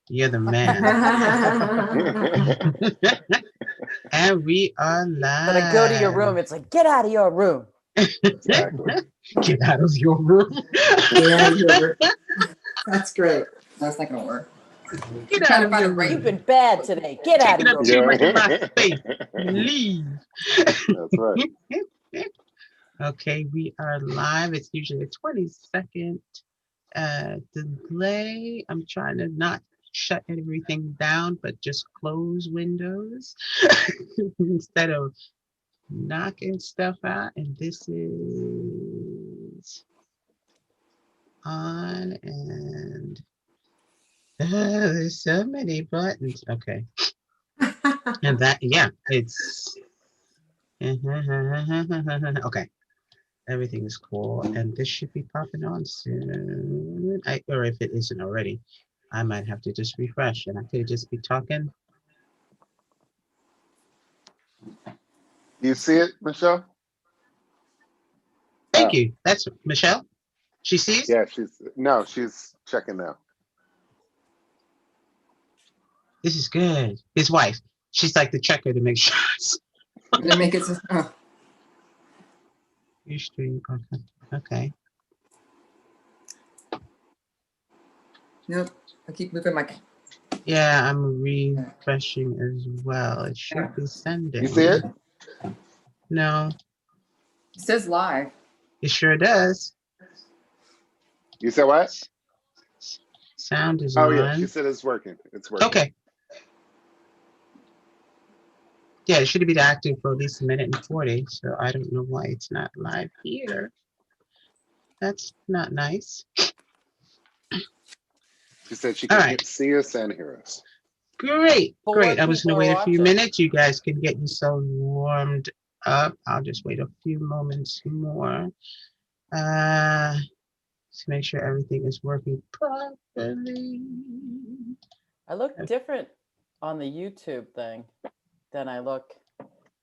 You're the man. And we are live. But I go to your room, it's like, get out of your room. Exactly. Get out of your room. Get out of your room. That's great. That's not gonna work. Get out of your room. You've been bad today. Get out of Taking your up room. too much of my space. Leave. That's right. Okay, we are live. It's usually a 20-second delay. I'm trying to not shut everything down, but just close windows instead of knocking stuff out. And this is on, and there's so many buttons. Okay. And that, yeah, it's okay. Everything is cool, and this should be popping on soon. Or if it isn't already, I might have to just refresh, and I could just be talking. You see it, Michelle? Thank you. That's Michelle. She sees? Yeah, she's checking now. This is good. His wife. She's like the checker to make sure. To make it. Your stream. Okay. Nope. I keep moving my. Yeah, I'm refreshing as well. It should be sending. You see it? No, It says live. it sure does. You said what? Sound is Oh on. yeah, she said it's working. It's working. Okay. Yeah, it should be active for at least a minute and 40. So I don't know why it's not live here. That's not nice. She said she All can right. see us and hear us. Great, Four great. I was gonna people wait a few watching. minutes. You guys can get yourself warmed up. I'll just wait a few moments more. To make sure everything is working properly. I look different on the YouTube thing than I look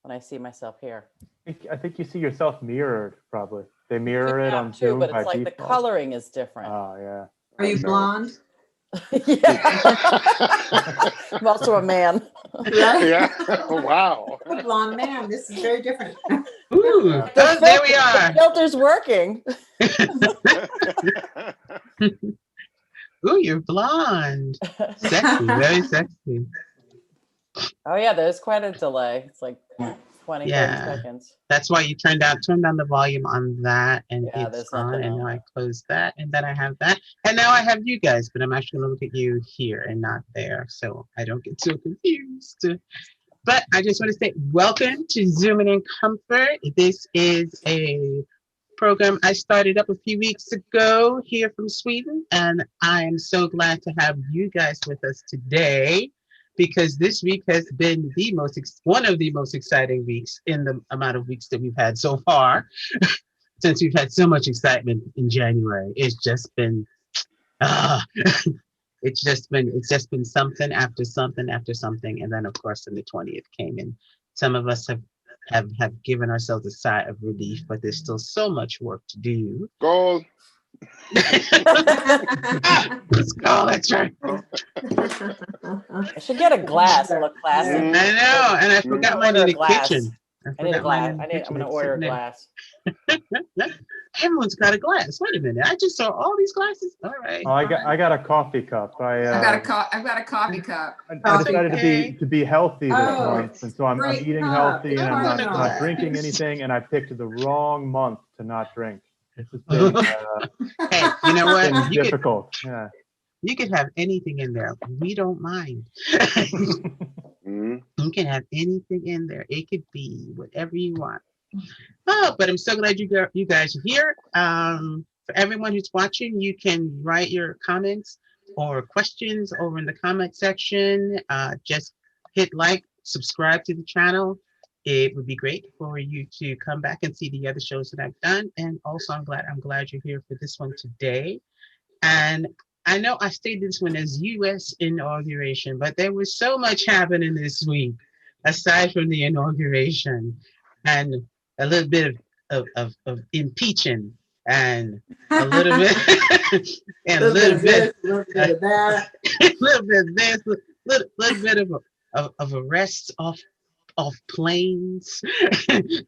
when I see myself here. I think you see yourself mirrored, probably. They mirror it on too, Zoom but by it's like the default. coloring is different. Oh, yeah. Are you No. blonde? Yeah. I'm also a man. Right? Yeah. Wow. A blonde man. This is very different. Ooh, The oh, there we filter- are. The filter's working. Ooh, you're blonde. Sexy, very sexy. Oh yeah, there's quite a delay. It's like 20, Yeah. 30 seconds. That's why you turn down the volume on that, and Yeah, it's there's on. nothing And on now I that. close that, and then I have that, and now I have you guys. But I'm actually gonna look at you here and not there, so I don't get so confused. But I just want to say welcome to Zooming in Comfort. This is a program I started up a few weeks ago here from Sweden, and I am so glad to have you guys with us today, because this week has been one of the most exciting weeks in the amount of weeks that we've had so far. Since we've had so much excitement in January, it's just been it's just been something after something after something, and then of course then the 20th came, and some of us have given ourselves a sigh of relief, but there's still so much work to do. Gold. Let's go. That's right. I should get a glass and look classy. I know, and I forgot mine in Order a the glass. kitchen. I need a forgot mine glass. in the I'm kitchen. gonna It's order a sitting there. glass. Everyone's got a glass. Wait a minute. I just saw all these glasses. All right. Oh, I got a coffee cup. I've got a coffee cup. I decided Okay. to be healthy this Oh, month, and so I'm great eating cup. healthy, and I I'm want a not glass. drinking anything, and I picked the wrong month to not drink. This has been, Hey, you know been what? difficult. Yeah. You can have anything in there. We don't mind. Mhm. You can have anything in there. It could be whatever you want. Oh, but I'm so glad you guys are here. For everyone who's watching, you can write your comments or questions over in the comment section. Just hit like, subscribe to the channel. It would be great for you to come back and see the other shows that I've done. And also, I'm glad you're here for this one today. And I know I stated this one as U.S. inauguration, but there was so much happening this week, aside from the inauguration, and a little bit of impeaching and a little bit, and a Little little bit bit, of this, a little bit of that. a little bit of this, little bit of a rest off planes,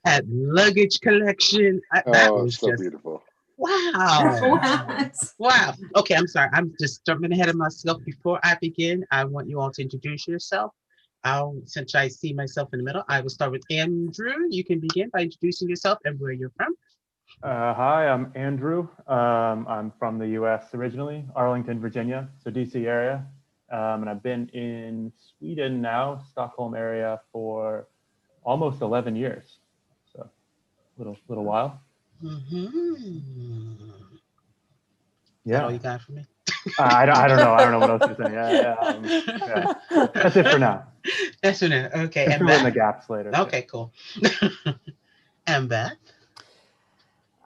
at luggage collection. That Oh, was so just beautiful. wow. What? Wow. Okay, I'm sorry. I'm just jumping ahead of myself. Before I begin, I want you all to introduce yourself. Since I see myself in the middle, I will start with Andrew. You can begin by introducing yourself and where you're from. Hi, I'm Andrew. I'm from the US originally, Arlington, Virginia, so DC area. And I've been in Sweden now, Stockholm area, for almost 11 years. So little while. Mm-hmm. Is that all you Yeah. got for me? I don't know. I don't know what else to say. Yeah. That's it for now. That's enough. Okay. Can And fill in the Beth? gaps later. Okay, cool. And Beth?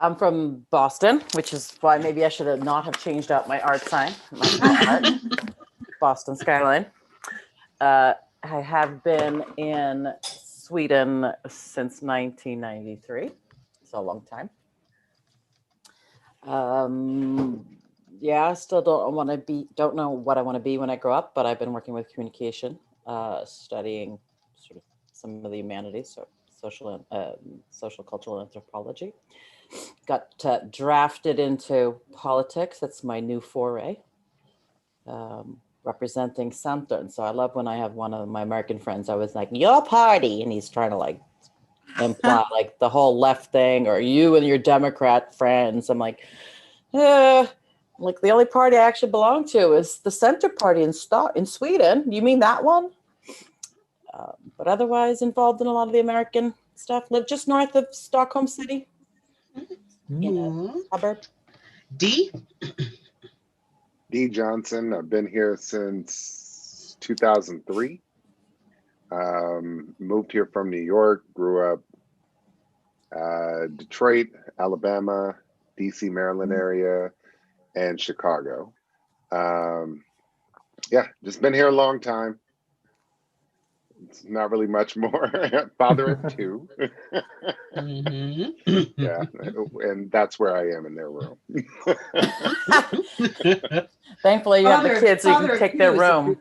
I'm from Boston, which is why maybe I should have not have changed out my art sign. My art, Boston skyline. I have been in Sweden since 1993. So a long time. Yeah, still don't know what I want to be when I grow up, but I've been working with communication, studying sort of some of the humanities, so social cultural anthropology. Got drafted into politics. That's my new foray, representing Centern. So I love when I have one of my American friends, I was like, your party, and he's trying to like imply like the whole left thing, or you and your Democrat friends. I'm like, like the only party I actually belong to is the Center Party in Sweden. You mean that one? But otherwise involved in a lot of the American stuff. Live just north of Stockholm City, in a suburb. Dee? Dee Johnson. I've been here since 2003. Moved here from New York, grew up Detroit, Alabama, DC, Maryland area, and Chicago. Yeah, just been here a long time. It's not really much more. Father of two. Mm-hmm. Yeah, and that's where I am in their room. Thankfully, you have the kids so you can take their room.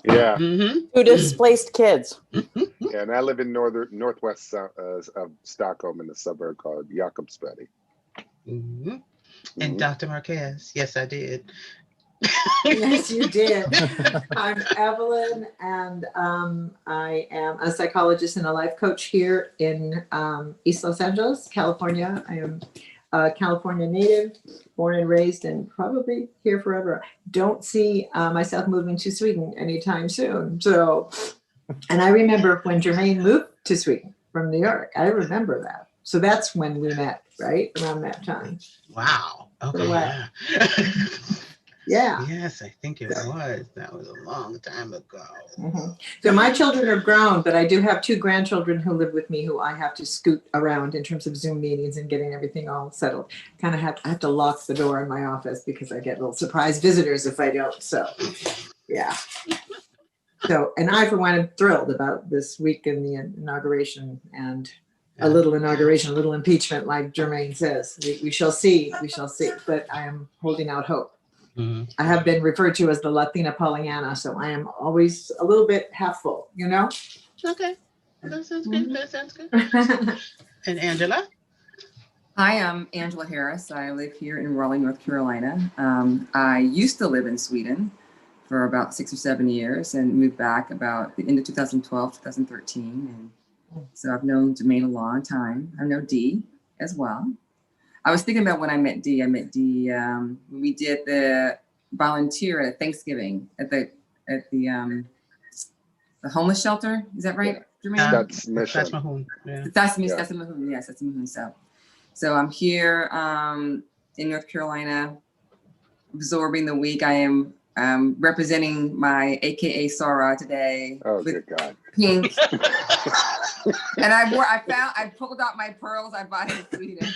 Yeah. Mm-hmm. Two displaced kids. Yeah, and I live in northwest of Stockholm in a suburb called Jakobsberg. Mm-hmm. And Dr. Marquez, yes, I did. Yes, you did. I'm Evelyn, and I am a psychologist and a life coach here in East Los Angeles, California. I am a California native, born and raised, and probably here forever. Don't see myself moving to Sweden anytime soon. So, and I remember when Jermaine moved to Sweden from New York. I remember that. So that's when we met, right? Around that time. Wow. Okay. Wow. Yeah. Yeah. Yes, I think it was. That was a long time ago. Mm-hmm. So my children are grown, but I do have two grandchildren who live with me who I have to scoot around in terms of Zoom meetings and getting everything all settled. I have to lock the door in my office because I get little surprise visitors if I don't. So, yeah. So, and I, for one, am thrilled about this week in the inauguration and a little inauguration, a little impeachment, like Jermaine says. We shall see. We shall see. But I am holding out hope. Mm-hmm. I have been referred to as the Latina Pollyanna, so I am always a little bit half full, you know? Okay. That sounds good. That sounds good. And Angela? Hi, I'm Angela Harris. I live here in Raleigh, North Carolina. I used to live in Sweden for about 6 or 7 years and moved back about the end of 2012, 2013. And so I've known Jermaine a long time. I know Dee as well. I was thinking about when I met Dee. When we did the volunteer at Thanksgiving at the homeless shelter. Is that right, Jermaine? That's mission. That's my home. Yeah. That's Mahon. Yes, that's Mahon. So I'm here in North Carolina, absorbing the week. I am representing my AKA Sora today. Oh, with good God. pink. And I pulled out my pearls I bought in Sweden.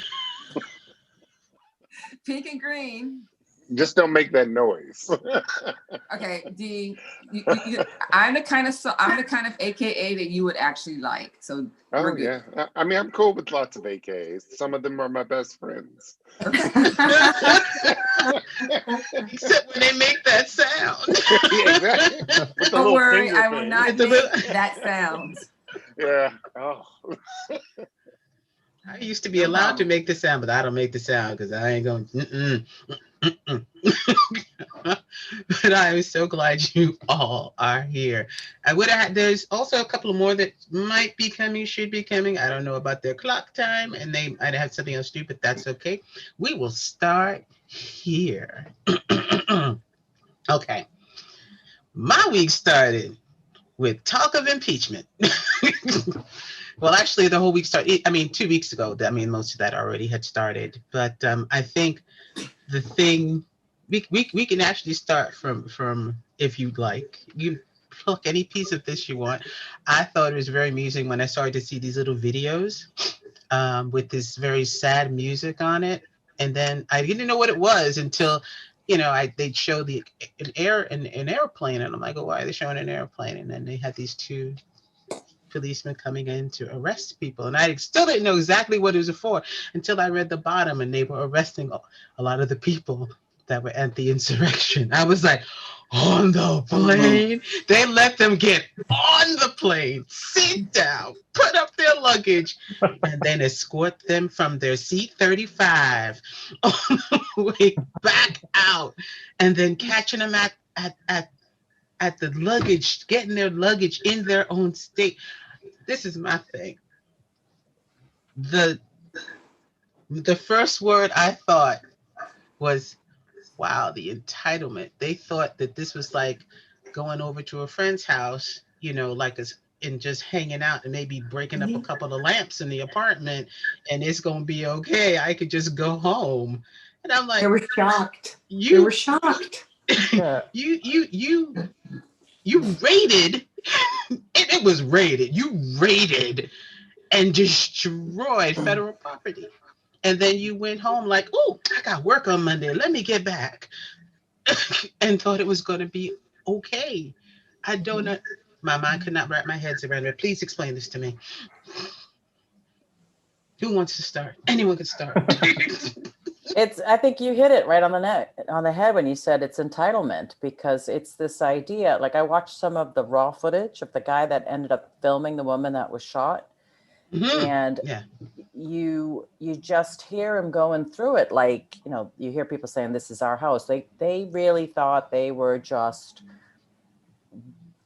Pink and green. Just don't make that noise. Okay, Dee, I'm the kind of AKA that you would actually like. So we're Oh good. yeah. I mean, I'm cool with lots of AKs. Some of them are my best friends. Except when they make that sound. Yeah, exactly. With the Don't little worry, finger I will thing. not With the make little- that sound. Yeah. Oh. I used to be No allowed to problem. make the sound, but I don't make the sound because I ain't going. But I am so glad you all are here. I would have. There's also a couple of more that might be coming, should be coming. I don't know about their clock time, and they might have something else to do, but that's okay. We will start here. Okay, my week started with talk of impeachment. Well, actually, the whole week started. I mean, 2 weeks ago. I mean, most of that already had started. But I think the thing we can actually start from if you'd like. You pluck any piece of this you want. I thought it was very amusing when I started to see these little videos with this very sad music on it, and then I didn't know what it was until they'd show an airplane, and I'm like, oh, why are they showing an airplane? And then they had these two policemen coming in to arrest people. And I still didn't know exactly what it was for until I read the bottom and they were arresting a lot of the people that were at the insurrection. I was like, on the plane? They let them get on the plane, sit down, put up their luggage, and then escort them from their seat 35 all the way back out, and then catching them at the luggage, getting their luggage in their own state. This is my thing. The first word I thought was, wow, the entitlement. They thought that this was like going over to a friend's house, and just hanging out and maybe breaking up a couple of lamps in the apartment, and it's gonna be okay. I could just go home. And I'm like, They were shocked. They you were shocked. Yeah. you raided, it was raided. You raided and destroyed federal property. And then you went home like, oh, I got work on Monday. Let me get back. And thought it was going to be okay. I don't know. My mind could not wrap my head around it. Please explain this to me. Who wants to start? Anyone can start. I think you hit it right on the head when you said it's entitlement, because it's this idea. Like, I watched some of the raw footage of the guy that ended up filming the woman that was shot. Mhm. And Yeah. you just hear him going through it. Like, you hear people saying, this is our house. They really thought they were just,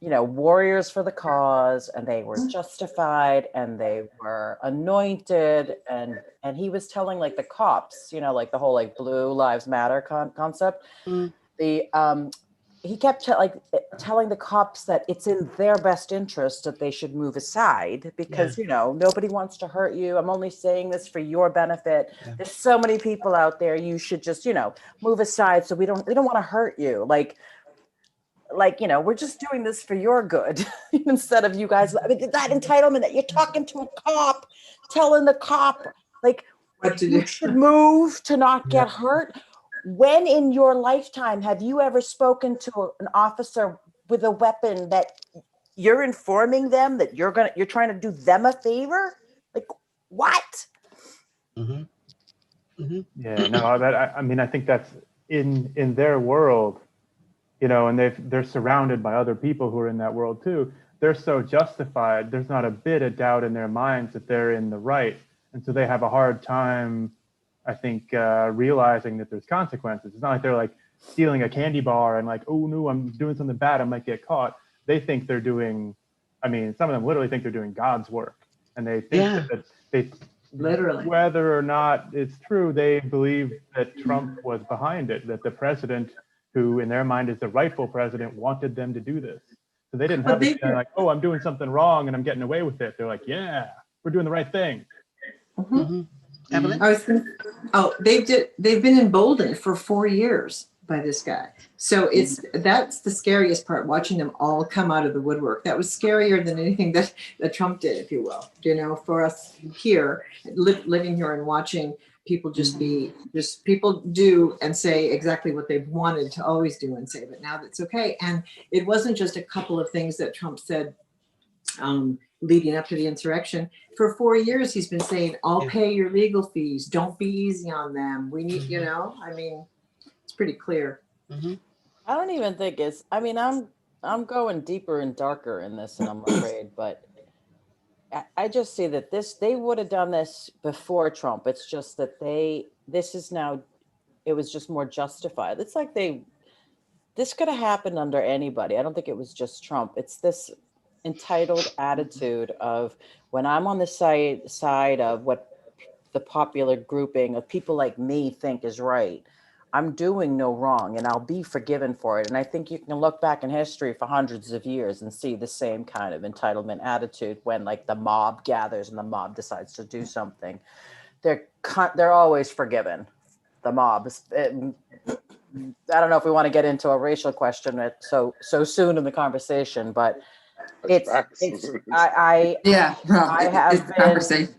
warriors for the cause, and they were justified, and they were anointed. And he was telling like the cops, like the whole like Blue Lives Matter concept. Mm. He kept telling the cops that it's in their best interest that they should move aside because, nobody wants to hurt you. I'm only saying this for your benefit. Yeah. There's so many people out there. You should just, move aside. So we don't want to hurt you. Like, we're just doing this for your good instead of you guys. I mean, that entitlement that you're talking to a cop, telling the cop, like, What to you do. should move to not get hurt. When in your lifetime have you ever spoken to an officer with a weapon that you're informing them that you're trying to do them a favor? Like, what? Mm-hmm. Mm-hmm. Yeah, no, I mean, I think that's in their world, and they're surrounded by other people who are in that world too. They're so justified. There's not a bit of doubt in their minds that they're in the right. And so they have a hard time, I think, realizing that there's consequences. It's not like they're like stealing a candy bar and like, oh no, I'm doing something bad, I might get caught. They think they're doing, some of them literally think they're doing God's work. And they think that they, Literally. whether or not it's true, they believe that Trump was behind it, that the president, who in their mind is the rightful president, wanted them to do this. So they didn't have this feeling like, oh, I'm doing something wrong and I'm getting away with it. They're like, yeah, we're doing the right thing. Mm-hmm. Evelyn? They've been emboldened for 4 years by this guy. So that's the scariest part, watching them all come out of the woodwork. That was scarier than anything that Trump did, if you will. For us here, living here and watching people people do and say exactly what they've wanted to always do and say, but now that's okay. And it wasn't just a couple of things that Trump said leading up to the insurrection. For 4 years, he's been saying, I'll pay your legal fees. Don't be easy on them. We need, you know, I mean, it's pretty clear. Mm-hmm. I don't even think it's, I mean, I'm going deeper and darker in this, and I'm afraid, but I just see that they would have done this before Trump. It's just that this is now, it was just more justified. It's like this could have happened under anybody. I don't think it was just Trump. It's this entitled attitude of, when I'm on the side of what the popular grouping of people like me think is right, I'm doing no wrong and I'll be forgiven for it. And I think you can look back in history for hundreds of years and see the same kind of entitlement attitude when like the mob gathers and the mob decides to do something. They're always forgiven. The mob. I don't know if we want to get into a racial question so soon in the conversation, but I have been, conversation.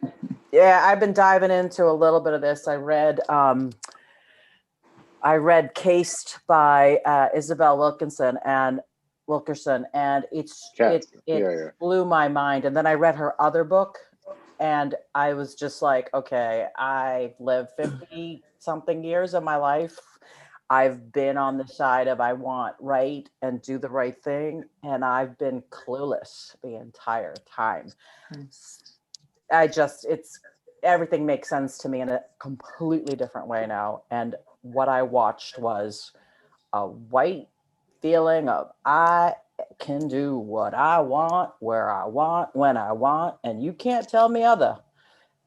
Yeah, I've been diving into a little bit of this. I read Cased by Isabel Wilkerson, and it blew my mind. And then I read her other book, and I was just like, okay, I've lived 50 something years of my life. I've been on the side of I want right and do the right thing, and I've been clueless the entire time. Everything makes sense to me in a completely different way now. And what I watched was a white feeling of, I can do what I want, where I want, when I want, and you can't tell me other.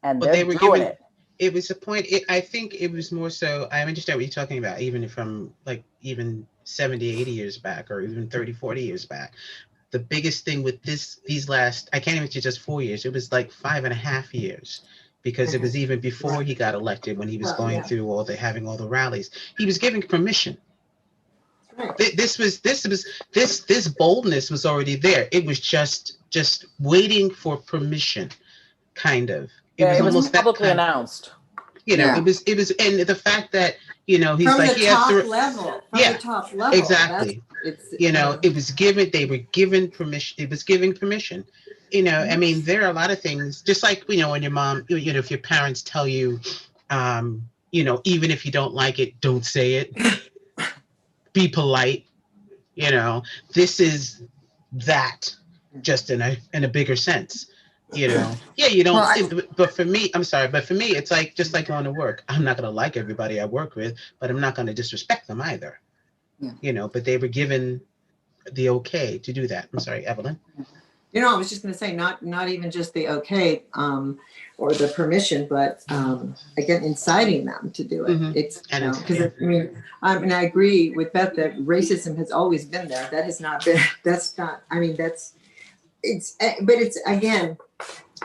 And they were doing it. It was a point. I think it was more so, I understand what you're talking about, even from like even 70, 80 years back, or even 30, 40 years back. The biggest thing with these last, I can't even say just 4 years, it was like 5.5 years, because it was even before he got elected, when he was going through having all the rallies, he was giving permission. This boldness was already there. It was just waiting for permission, kind of. It was publicly announced. You know, it was, and the fact that, you know, he's from like, the top level, the top level. Exactly. It was given, they were given permission. It was giving permission. You know, I mean, there are a lot of things, just like, you know, when your mom, you know, if your parents tell you, you know, even if you don't like it, don't say it. Be polite. You know, this is that, just in a bigger sense. You know, you don't, but for me, I'm sorry, but for me, it's like, just like going to work. I'm not going to like everybody I work with, but I'm not going to disrespect them either. Yeah. You know, but they were given the okay to do that. I'm sorry, Evelyn. You know, I was just going to say, not even just the okay or the permission, but again, inciting them to do it. Mm-hmm. It's, you know, because I mean, I agree with Beth that racism has always been there. That has not been, that's not, I mean, but it's, again,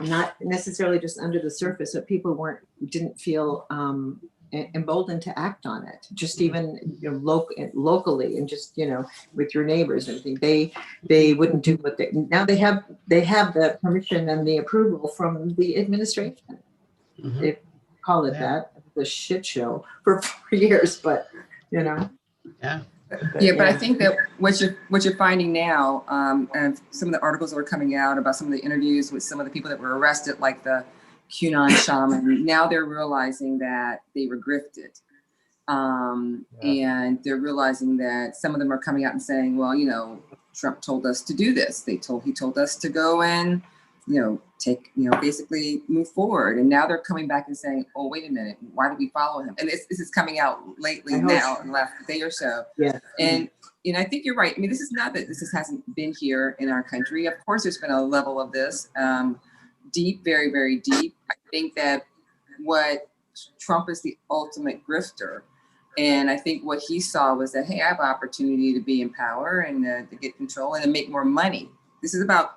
not necessarily just under the surface, but people didn't feel emboldened to act on it, just even, you know, locally, and just, you know, with your neighbors and everything. They wouldn't do what now they have the permission and the approval from the administration. Mm-hmm. They call it that, the shit show for 4 years, but, you know. But I think that what you're finding now, and some of the articles that were coming out about some of the interviews with some of the people that were arrested, like the QAnon shaman, now they're realizing that they were grifted. And they're realizing that some of them are coming out and saying, well, you know, Trump told us to do this. He told us to go and, you know, basically move forward. And now they're coming back and saying, oh, wait a minute, why did we follow him? And this is coming out lately now in the last day or so. Yeah. And I think you're right. I mean, this is not that this hasn't been here in our country. Of course, there's been a level of this, deep, very, very deep. I think that what Trump is the ultimate grifter. And I think what he saw was that, hey, I have an opportunity to be in power and to get control and to make more money. This is about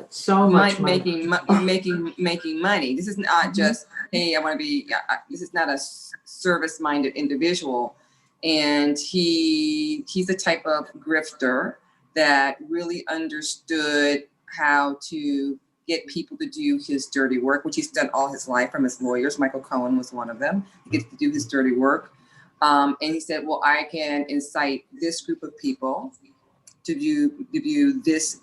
so much making money. This is not just, hey, I want to be. This is not a service-minded individual, and he's the type of grifter that really understood how to get people to do his dirty work, which he's done all his life from his lawyers. Michael Cohen was one of them. He gets to do his dirty work. And he said, well, I can incite this group of people to do this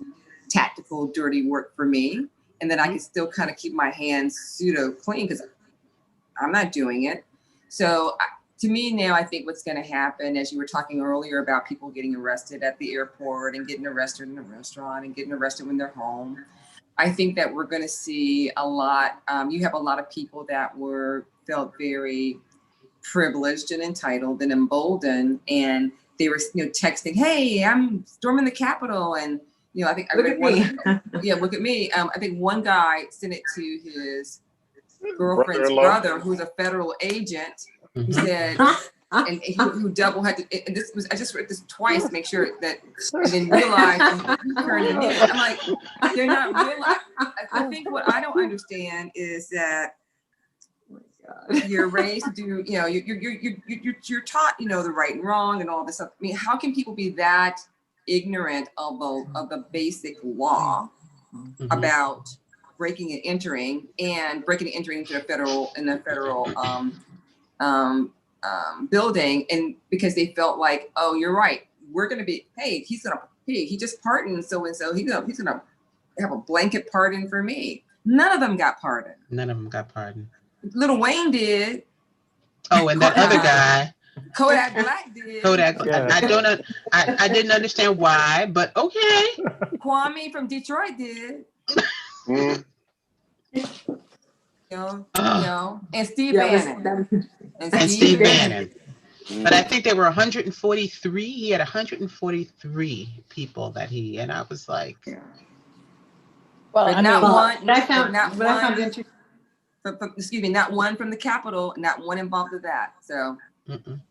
tactical dirty work for me. And then I can still kind of keep my hands pseudo clean because I'm not doing it. So to me now, I think what's going to happen, as you were talking earlier about people getting arrested at the airport and getting arrested in a restaurant and getting arrested when they're home, I think that we're going to see a lot. You have a lot of people that felt very privileged and entitled and emboldened, and they were, texting, "Hey, I'm storming the Capitol," and I think Look at me. Yeah, look at me. I think one guy sent it to his girlfriend's Brother-in-law. brother, who's a federal agent, who said, and who double had to. And I just read this twice to make sure that, and then realized turned the news. I'm like, they're not realizing. I think what I don't understand is that you're raised to do, you're taught, the right and wrong and all this stuff. I mean, how can people be that ignorant of the basic law about breaking and entering into a federal building, and because they felt like, oh, you're right, we're gonna be, hey, he just pardoned so and so, he's gonna have a blanket pardon for me. None of them got pardoned. Lil Wayne did. Oh, and that other guy, Kodak Black did. Yeah. I didn't understand why, but okay. Kwame from Detroit did. Mm. And Steve Yeah, Bannon. And Steve Bannon. But I think there were 143. He had 143 people and I was like, Well, But I not mean, one. But I found not one from the Capitol, not one involved with that. So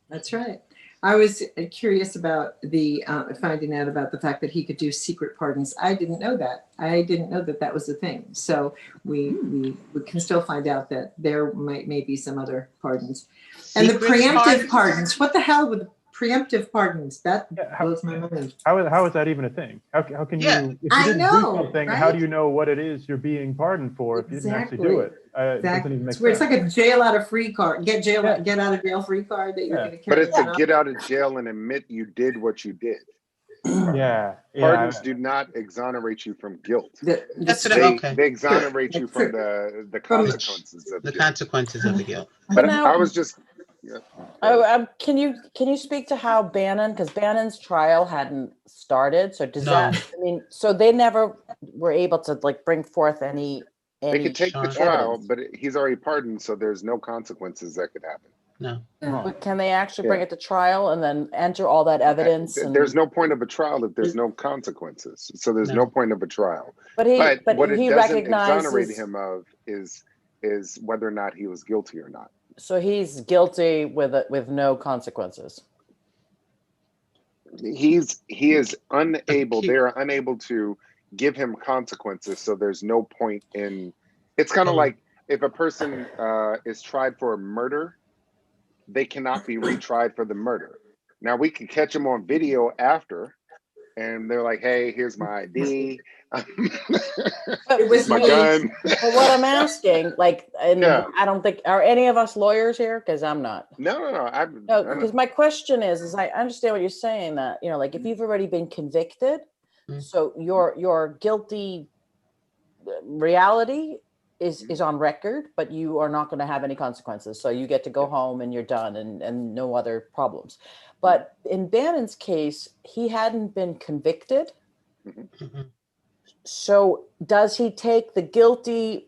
That's right. I was curious about the finding out about the fact that he could do secret pardons. I didn't know that. I didn't know that was a thing. So we can still find out that there might be some other pardons. And the secret preemptive pardons. What the hell with the preemptive pardons? That Yeah, blows my mind. how is that even a thing? How can Yeah. you, if you I didn't know, do something, right? how do you know what it is you're being pardoned for if you didn't actually do it? It doesn't even make It's where it's sense. like a jail out of free card, get Yeah. out of jail free card that you're Yeah. going to But carry it's a around. get out of jail and admit you did what you did. Yeah. Pardons do not exonerate you from guilt. That's what They, okay. they exonerate you That's from true. the consequences of The guilt. consequences of the guilt. But Now- I was just, can you speak to how because Bannon's trial hadn't started, so does No. that, I mean, so they never were able to like bring forth any they could take the Sean. trial, evidence. but he's already pardoned, so there's no consequences that could happen. No. But can they actually bring it to trial and then enter all that evidence? There's no point of a trial if there's no consequences. So there's no point of a trial. But what it he doesn't exonerate recognizes, him of is whether or not he was guilty or not. so he's guilty with no consequences. He is unable. They are unable to give him consequences. So there's no point in. It's kind of like if a person is tried for a murder, they cannot be retried for the murder. Now we can catch them on video after, and they're like, "Hey, here's my ID, It was my me. gun." But what I'm asking, Yeah. I don't think, are any of us lawyers here? Because I'm not. No. Because my question is I understand what you're saying, that, like if you've already been convicted, so your guilty reality is on record, but you are not going to have any consequences. So you get to go home and you're done and no other problems. But in Bannon's case, he hadn't been convicted. Mhm. So does he take the guilty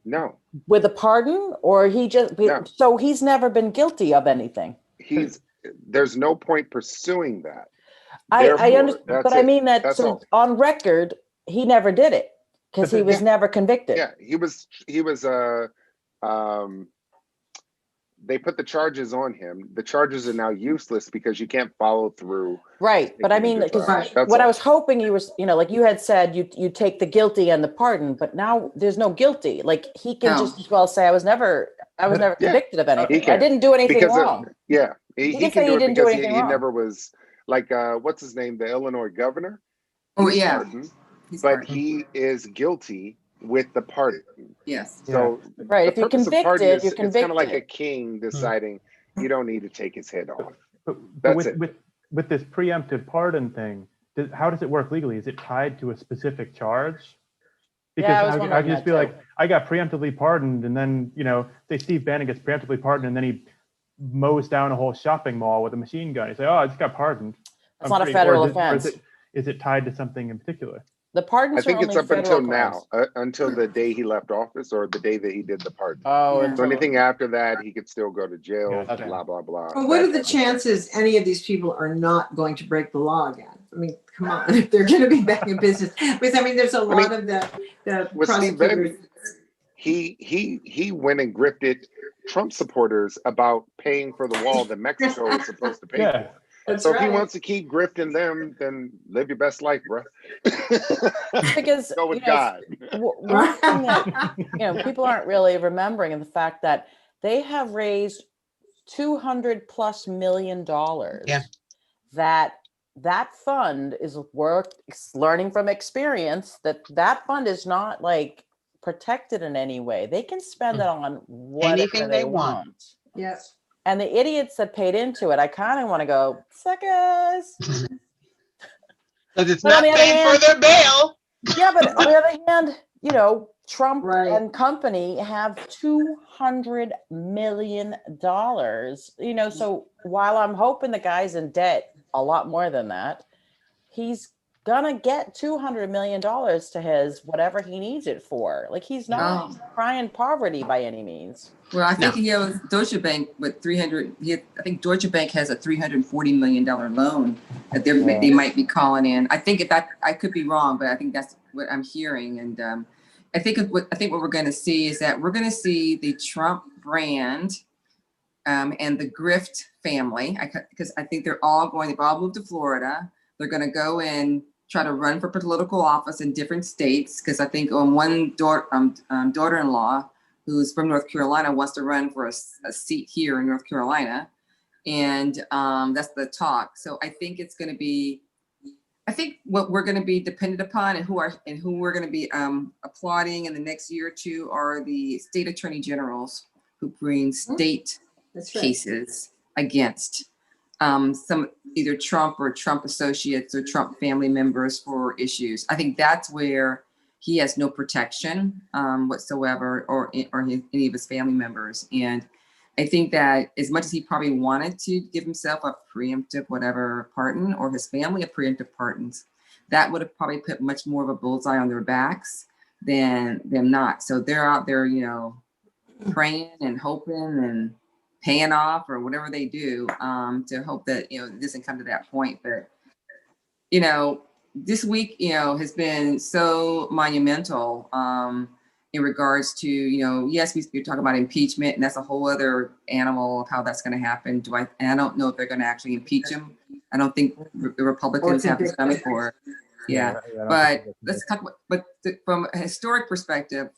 No. with a pardon, or he just, No. so he's never been guilty of anything? There's no point pursuing that. I Therefore, understand, that's but I it. mean that, That's so all. on record, he never did it because he was never convicted. Yeah, he was they put the charges on him. The charges are now useless because you can't follow through. Right. But I mean, because what I was hoping you was, like you had said, you take the guilty and the pardon, but now there's no guilty. Like he can just as well say, I was never convicted of anything. I didn't do anything wrong. He can can say do he it didn't do because anything he wrong. never was like, what's his name? The Illinois governor. Oh, He's yeah. pardoned. but he is guilty with the pardon. Yes. So Right. the If you're purpose of pardon convicted, is you're it's kind of like a convicted. king deciding you don't need to take his head off. But That's it. with this preemptive pardon thing, how does it work legally? Is it tied to a specific charge? Because Yeah, I was I wondering just that feel too. like I got preemptively pardoned, and then say Steve Bannon gets preemptively pardoned, and then he mows down a whole shopping mall with a machine gun. You say, "Oh, I just got pardoned." It's not a federal or offense. is it tied to something in particular? The pardons I think are it's only up until federal crimes. now, until the day he left office or the day that he did the pardon. Oh, Yeah. So anything after that, he could still go to jail, Gotcha. blah, blah, blah. Well, what that are the type of stuff. chances any of these people are not going to break the law again? I mean, come on, if they're going to be back in business. Because I mean, there's a lot of the With Steve prosecutors. Bannon, he went and grifted Trump supporters about paying for the wall that Mexico was supposed to pay Yeah. for. That's So if right. he wants to keep grifting them, then live your best life, bro. Because Go with God. one thing that people aren't really remembering is the fact that they have raised $200+ million. Yeah. That fund is learning from experience that fund is not like protected in any way. They can spend it on whatever Anything they they want. want. Yes. And the idiots that paid into it, I kind of want to go, suckers. Because it's But on not the other paying for hand- their bail. Yeah, but on the other hand, Trump Right. and company have $200 million. So while I'm hoping the guy's in debt a lot more than that, he's gonna get $200 million to his whatever he needs it for. Like he's not crying poverty by any means. Well, I think he owes Deutsche Bank with 300. I think Deutsche Bank has a $340 million loan that they might be calling in. I think I could be wrong, but I think that's what I'm hearing. And I think what we're going to see is that we're going to see the Trump brand and the Grift family, because I think they've all moved to Florida. They're going to go and try to run for political office in different states. Because I think one daughter-in-law who's from North Carolina wants to run for a seat here in North Carolina. And that's the talk. So I think it's going to be, what we're going to be dependent upon and who we're going to be applauding in the next year or two are the state attorney generals who bring state cases against some either Trump or Trump associates or Trump family members for issues. I think that's where he has no protection whatsoever, or any of his family members. And I think that as much as he probably wanted to give himself a preemptive whatever pardon, or his family a preemptive pardons, that would have probably put much more of a bullseye on their backs than them not. So they're out there, praying and hoping and paying off or whatever they do to hope that it doesn't come to that point. But this week, has been so monumental in regards to, yes, we're talking about impeachment, and that's a whole other animal of how that's going to happen. And I don't know if they're going to actually impeach him. I don't think the Republicans have the stomach for it. Yeah. But let's talk about, from a historic perspective,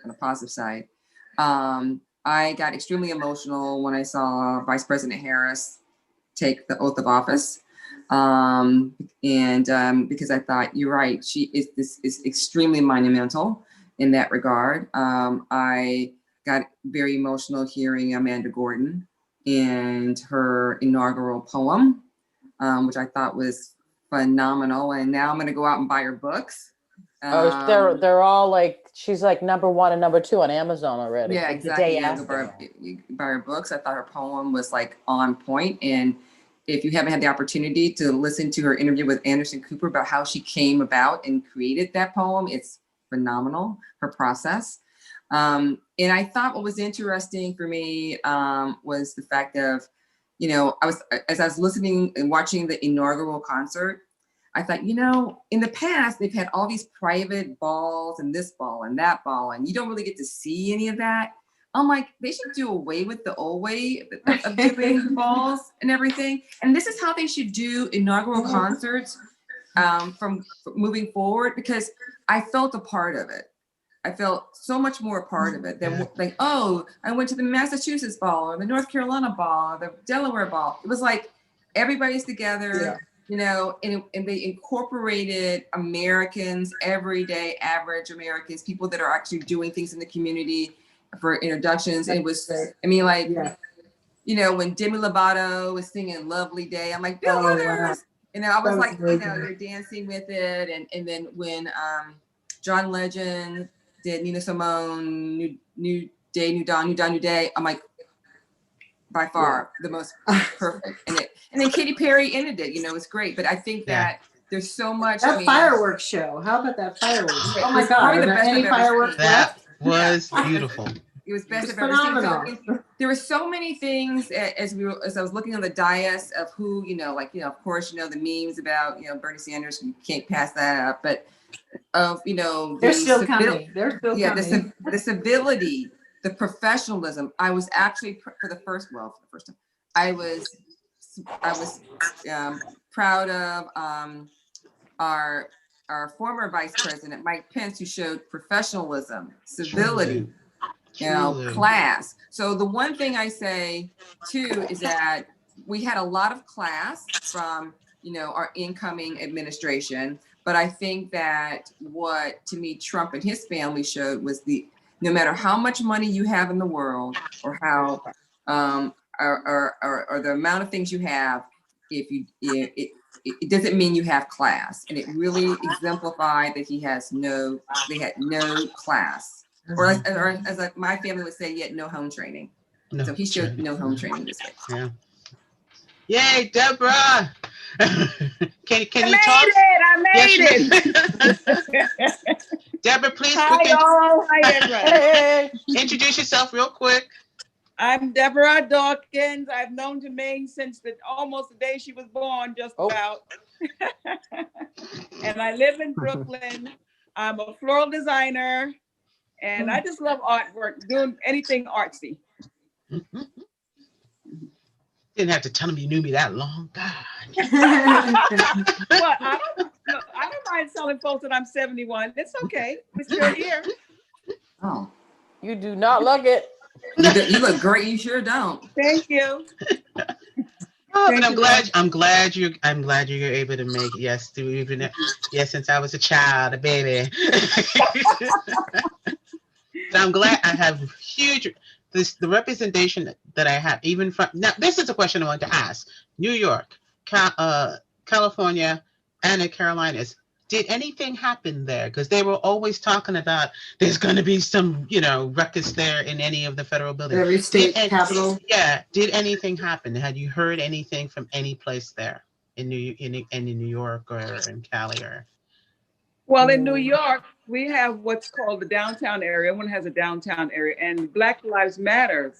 on the positive side, I got extremely emotional when I saw Vice President Harris take the oath of office. Because I thought, you're right, this is extremely monumental in that regard. I got very emotional hearing Amanda Gorton and her inaugural poem, which I thought was phenomenal. And now I'm going to go out and buy her books. They're all like, she's like #1 and #2 on Amazon already. Yeah, like exactly. The day after. Buy her books. I thought her poem was like on point. And if you haven't had the opportunity to listen to her interview with Anderson Cooper about how she came about and created that poem, it's phenomenal, her process. And I thought what was interesting for me was the fact of, as I was listening and watching the inaugural concert, I thought, in the past, they've had all these private balls and this ball and that ball, and you don't really get to see any of that. I'm like, they should do away with the old way of giving balls and everything. And this is how they should do inaugural concerts from moving forward, because I felt a part of it. I felt so much more a part of it than like, oh, I went to the Massachusetts ball or the North Carolina ball or the Delaware ball. It was like everybody's together. you know, and they incorporated Americans, everyday average Americans, people that are actually doing things in the community for introductions. It was, I mean, like, you know, when Demi Lovato was singing Lovely Day, I'm like, Bill Withers. You know, I was like, you know, you're dancing with it. And then when John Legend did Nina Simone, New Day, New Dawn, New Dawn, New Day, I'm like, by far the most perfect. And then Katy Perry ended it, you know, it's great. But I think that there's so much. That fireworks show. How about that fireworks? Oh my God. Probably Are the there best any fireworks That left? was beautiful. It was best It's I've ever seen. phenomenal. So there were so many things as I was looking on the dais of who, you know, like, you know, of course, you know, the memes about, you know, Bernie Sanders, you can't pass that up, but of, you know, They're still coming. They're still coming. The civility, the professionalism. I was actually for the first time, I was proud of our former Vice President, Mike Pence, who showed professionalism, civility, you know, class. So the one thing I say too is that we had a lot of class from, you know, our incoming administration, but I think that what to me Trump and his family showed was no matter how much money you have in the world or how or the amount of things you have, it doesn't mean you have class. And it really exemplified that they had no class. Or as my family would say, yet no home training. No. So he showed no home training this way. Yeah. Yay, Deborah! Can you talk? I made it. Deborah, please. Hi, all. Hi, everyone. Introduce yourself real quick. I'm Deborah Dawkins. I've known Jermaine since almost the day she was born, just about. And I live in Brooklyn. I'm a floral designer. And I just love artwork, doing anything artsy. Didn't have to tell him you knew me that long. God. Well, I don't mind telling folks that I'm 71. It's okay. We're still here. Oh, you do not look it. You look great. You sure don't. Thank you. Oh, but I'm glad you're able to make since I was a child, a baby. So I'm glad I have the representation that I have, even from now. This is a question I want to ask. New York, California, and the Carolinas. Did anything happen there? Because they were always talking about there's going to be some, you know, ruckus there in any of the federal buildings. Every state capital. Yeah. Did anything happen? Had you heard anything from any place there in New York or in Cali or? Well, in New York, we have what's called the downtown area. Everyone has a downtown area, and Black Lives Matter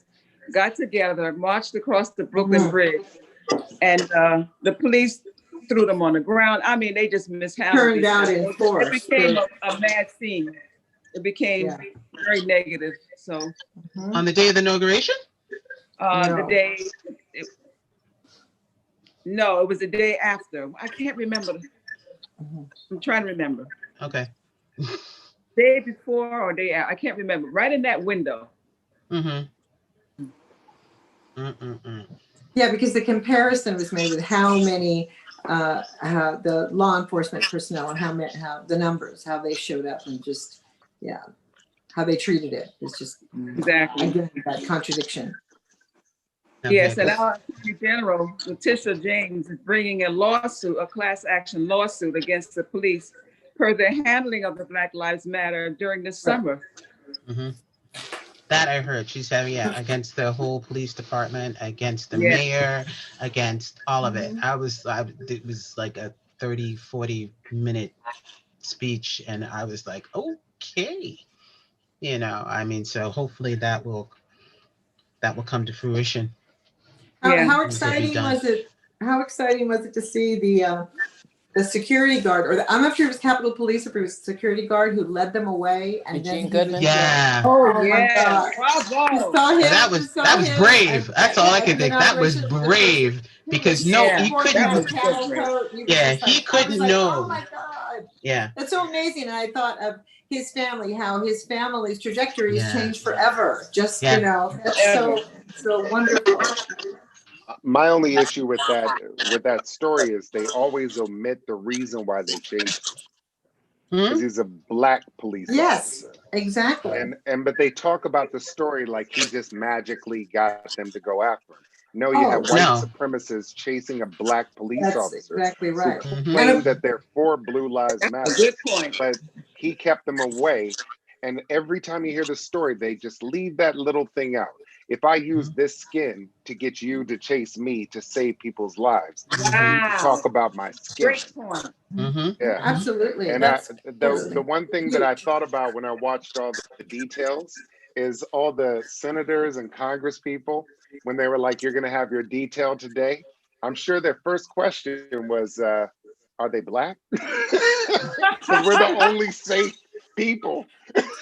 got together, marched across the Brooklyn Bridge, and the police threw them on the ground. I mean, they just mishandled Turned out in force. It became a mad scene. It became very negative. So on the day of the inauguration? It was the day after. I can't remember. I'm trying to remember. Okay. Day before or day after, I can't remember. Right in that window. Yeah, because the comparison was made with how many the law enforcement personnel and how the numbers, how they showed up, and just how they treated it. It's just exactly again, that contradiction. Okay. Yes, and our Attorney General, Letitia James, is bringing a class action lawsuit against the police per the handling of the Black Lives Matter during this summer. That I heard. She's having against the whole police department, against the mayor, against all of it. It was like a 30-40 minute speech, and I was like, okay, you know. I mean, so hopefully that will come to fruition. How exciting was it? How exciting was it to see the security guard, I'm not sure if it was Capitol Police or if it was security guard who led them away. And Gene then Goodman. Yeah. Oh my God. Bravo. That was brave. That's all I could think. That was brave because he couldn't. He couldn't know. Oh my God. Yeah. That's so amazing. And I thought of his family, how his family's trajectory has changed forever. Just you know, that's so wonderful. My only issue with that story is they always omit the reason why they chased him. Because he's a black police Yes, officer. exactly. But they talk about the story like he just magically got them to go after him. No, you have white No. supremacists chasing a black police That's officer exactly right. who claim that they're for Blue Lives A Matter. good point. But he kept them away. And every time you hear the story, they just leave that little thing out. If I use this skin to get you to chase me to save people's lives, you need to Wow. talk about my skin. Great point. Yeah. Absolutely. And the one thing that I thought about when I watched all the details is all the senators and Congress people, when they were like, you're going to have your detail today. I'm sure their first question was, are they black? Because we're the only safe people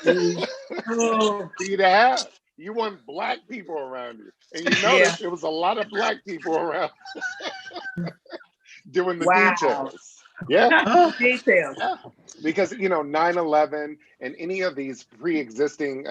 for you to have. You want black people around you. And you notice there was a lot of black people around doing the details. Yeah. Details. Yeah. Because, 9/11 and any of these pre-existing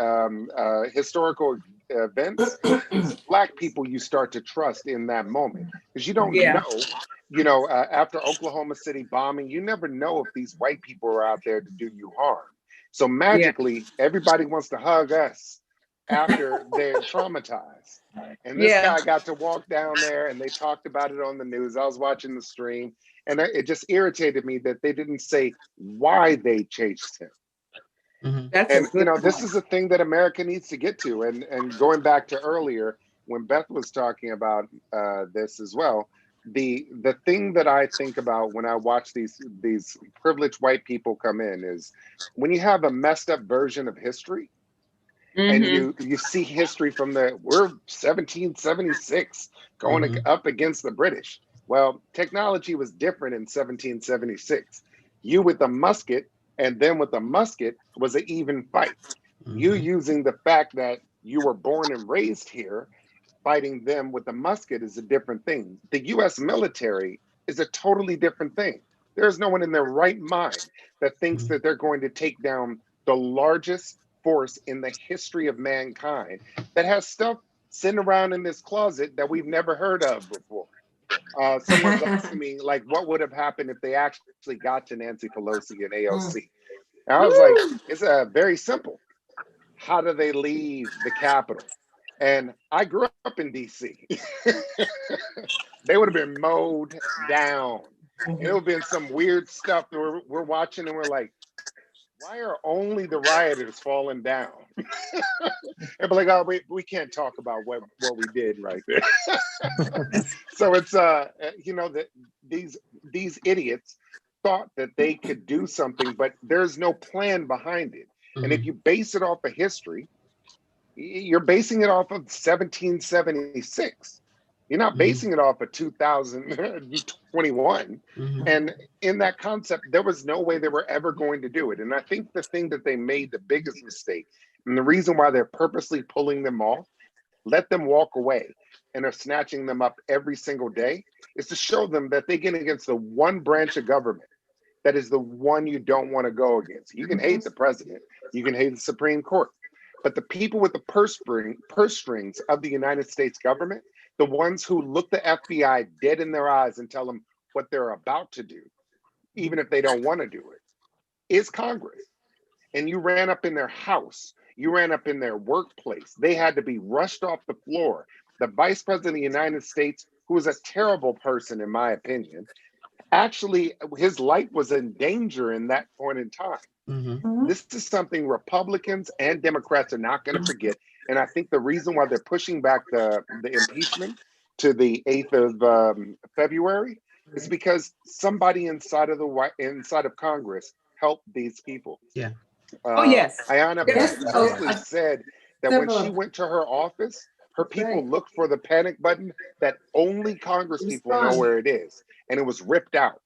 historical events, it's black people you start to trust in that moment. Because you don't know, after Oklahoma City bombing, you never know if these white people are out there to do you harm. So magically, everybody wants to hug us after they're traumatized. And this guy got to walk down there and they talked about it on the news. I was watching the stream. And it just irritated me that they didn't say why they chased him. That's And this point. is a thing that America needs to get to. And going back to earlier, when Beth was talking about this as well, the thing that I think about when I watch these privileged white people come in is when you have a messed up version of history, and you see history from we're 1776 going up against the British. Well, technology was different in 1776. You with a musket and them with a musket was an even fight. You using the fact that you were born and raised here, fighting them with a musket is a different thing. The US military is a totally different thing. There's no one in their right mind that thinks that they're going to take down the largest force in the history of mankind that has stuff sitting around in this closet that we've never heard of before. Someone's asking me, like, what would have happened if they actually got to Nancy Pelosi and AOC? And I was like, it's very simple. How do they leave the Capitol? And I grew up in DC. They would have been mowed down. It would have been some weird stuff that we're watching and we're like, why are only the rioters falling down? And be like, oh, we can't talk about what we did right there. So it's that these idiots thought that they could do something, but there's no plan behind it. And if you base it off of history, you're basing it off of 1776. You're not basing it off of 2021. And in that concept, there was no way they were ever going to do it. And I think the thing that they made the biggest mistake, and the reason why they're purposely pulling them off, let them walk away and are snatching them up every single day, is to show them that they get against the one branch of government that is the one you don't want to go against. You can hate the president, you can hate the Supreme Court, but the people with the purse strings of the United States government, the ones who look the FBI dead in their eyes and tell them what they're about to do, even if they don't want to do it, is Congress. And you ran up in their house, you ran up in their workplace. They had to be rushed off the floor. The Vice President of the United States, who is a terrible person, in my opinion, actually, his life was in danger in that point in time. This is something Republicans and Democrats are not going to forget. And I think the reason why they're pushing back the impeachment to the 8th of February is because somebody inside of Congress helped these people. Yeah. Ayanna Pressley said that when she went to her office, her people looked for the panic button that only Congress people know where it is, and it was ripped out.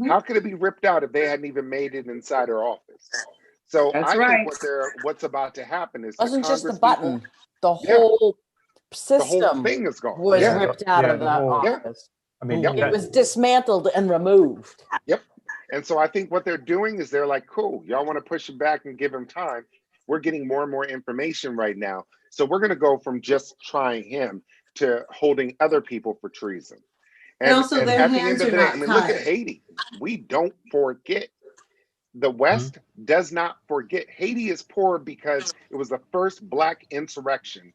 How could it be ripped out if they hadn't even made it inside her office? So I think what's about to happen is It wasn't just the Congress button, the whole system, the whole thing is gone. was ripped out of the office. I mean, it was dismantled and removed. Yep. And so I think what they're doing is they're like, cool, y'all want to push it back and give him time. We're getting more and more information right now. So we're going to go from just trying him to holding other people for treason. And also their at the hands end of are the day, not I mean, look at tied. Haiti. We don't forget. The West does not forget. Haiti is poor because it was the first Black insurrection,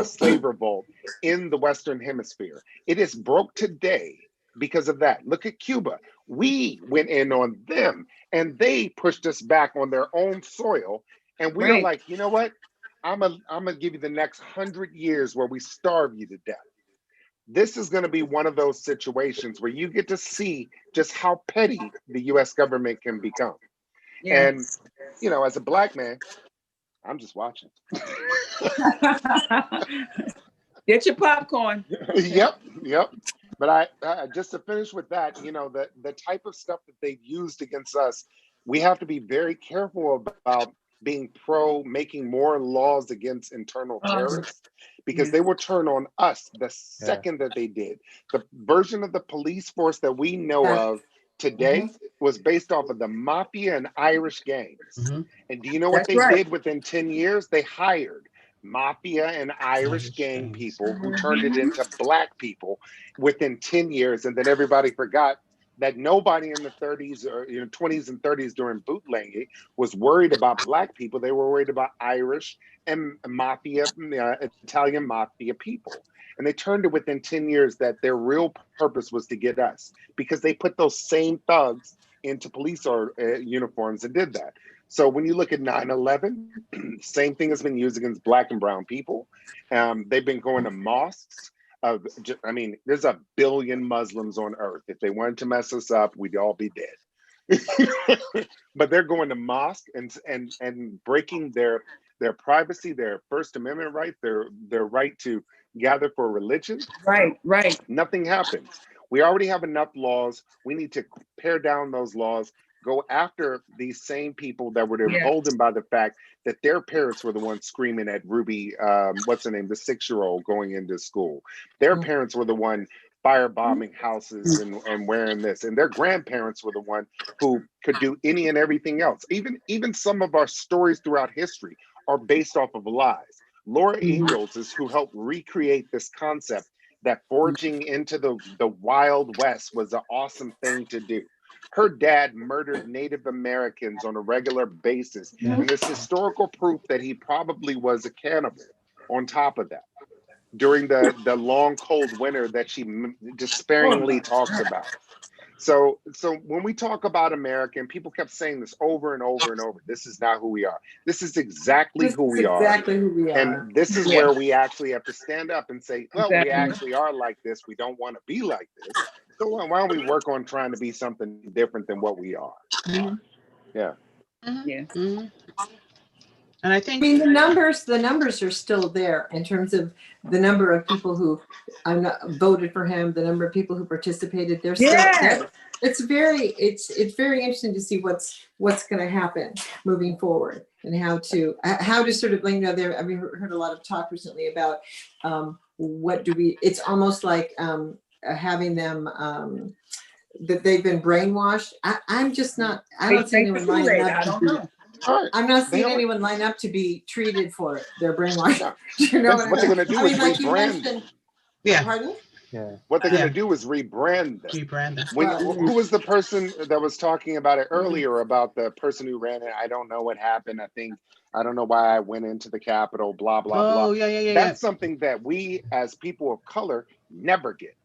slave revolt in the Western Hemisphere. It is broke today because of that. Look at Cuba. We went in on them and they pushed us back on their own soil. And we are like, you know what? I'm gonna give you the next 100 years where we starve you to death. This is going to be one of those situations where you get to see just how petty the US government can become. And, you know, as a Black man, I'm just watching. Get your popcorn. Yep. But I just to finish with that, you know, the type of stuff that they've used against us, we have to be very careful about being making more laws against internal terrorists, because they will turn on us the second that they did. The version of the police force that we know of today was based off of the mafia and Irish gangs. And do you know what they did within 10 years? They hired mafia and Irish gang people who turned it into Black people within 10 years. And then everybody forgot that nobody in the 30s or 20s and 30s during bootlegging was worried about Black people. They were worried about Irish and mafia, Italian mafia people. And they turned it within 10 years that their real purpose was to get us, because they put those same thugs into police uniforms and did that. So when you look at 9/11, same thing has been used against Black and brown people. They've been going to mosques. I mean, there's 1 billion Muslims on earth. If they wanted to mess us up, we'd all be dead. But they're going to mosque and breaking their privacy, their First Amendment right, their right to gather for religion. Right. Nothing happens. We already have enough laws. We need to pare down those laws, go after these same people that were emboldened by the fact that their parents were the ones screaming at Ruby, what's her name, the 6-year-old going into school. Their parents were the one firebombing houses and wearing this, and their grandparents were the one who could do any and everything else. Even some of our stories throughout history are based off of lies. Laura Ingalls is who helped recreate this concept that foraging into the Wild West was an awesome thing to do. Her dad murdered Native Americans on a regular basis. And there's historical proof that he probably was a cannibal on top of that during the long, cold winter that she despairingly talks about. So when we talk about America, and people kept saying this over and over and over, this is not who we are. This is exactly who we are. And this is where we actually have to stand up and say, well, we actually are like this. We don't want to be like this. So why don't we work on trying to be something different than what we are? And I think, I mean, the numbers are still there in terms of the number of people who voted for him, the number of people who participated. They're still there. It's very interesting to see what's going to happen moving forward, and how to sort of, you know, there. I mean, heard a lot of talk recently about it's almost like having them that they've been brainwashed. I'm just not. I don't see anyone lining up. I'm not seeing anyone line up to be treated for it. They're brainwashed. You know what they're going to do is rebrand. Pardon? What they're going to do is rebrand them. Who was the person that was talking about it earlier, about the person who ran it? I don't know what happened. I don't know why I went into the Capitol, blah, blah, blah. That's something that we as people of color never get.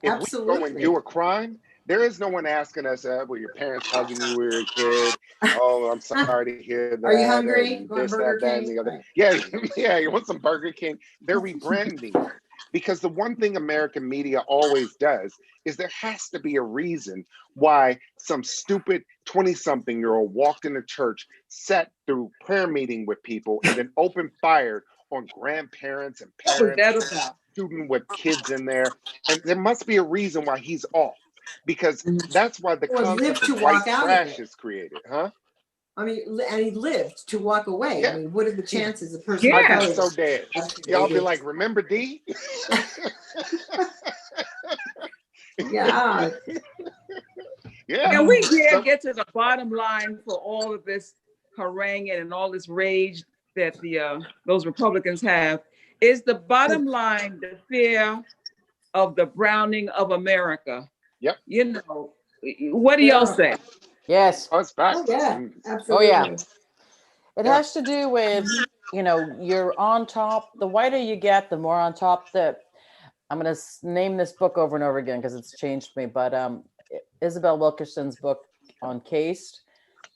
If we go and do a crime, there is no one asking us, were your parents hugging you when you were a kid? Oh, I'm sorry to hear that. Are you hungry? This, that, and the other. Yeah, you want some Burger King? They're rebranding. Because the one thing American media always does is there has to be a reason why some stupid 20-something-year-old walked into church, sat through prayer meeting with people, and then opened fire on grandparents and parents, student with kids in there. And there must be a reason why he's off. Because that's why the concept of white trash is created, huh? I mean, and he lived to walk away. I mean, what are the chances a person? Michael's so dead. Y'all be like, remember Dee? Yeah. And we did get to the bottom line for all of this haranguing and all this rage that those Republicans have. Is the bottom line the fear of the browning of America? Yep. You know, what do y'all say? Yes. Oh, it's facts. Oh, yeah, Mm. absolutely. Oh, yeah. It Yeah. has to do with, you know, you're on top. The whiter you get, the more on top. I'm going to name this book over and over again because it's changed me. But Isabel Wilkerson's book on caste,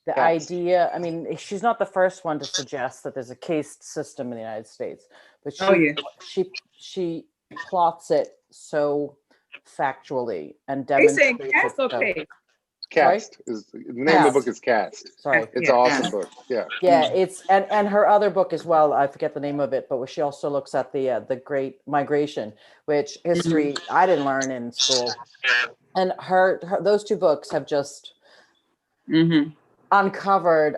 the Caste. idea, I mean, she's not the first one to suggest that there's a caste system in the United States, but Oh, yeah. she plots it so factually and They saying demonstrates cast it or so. case? Cast is the name of the book is Cast. Sorry. It's Yeah, an awesome cast. book. Yeah. Yeah, it's and her other book as well. I forget the name of it, but she also looks at the Great Migration, which history I didn't learn in school. And her those two books have just Mm-hmm. uncovered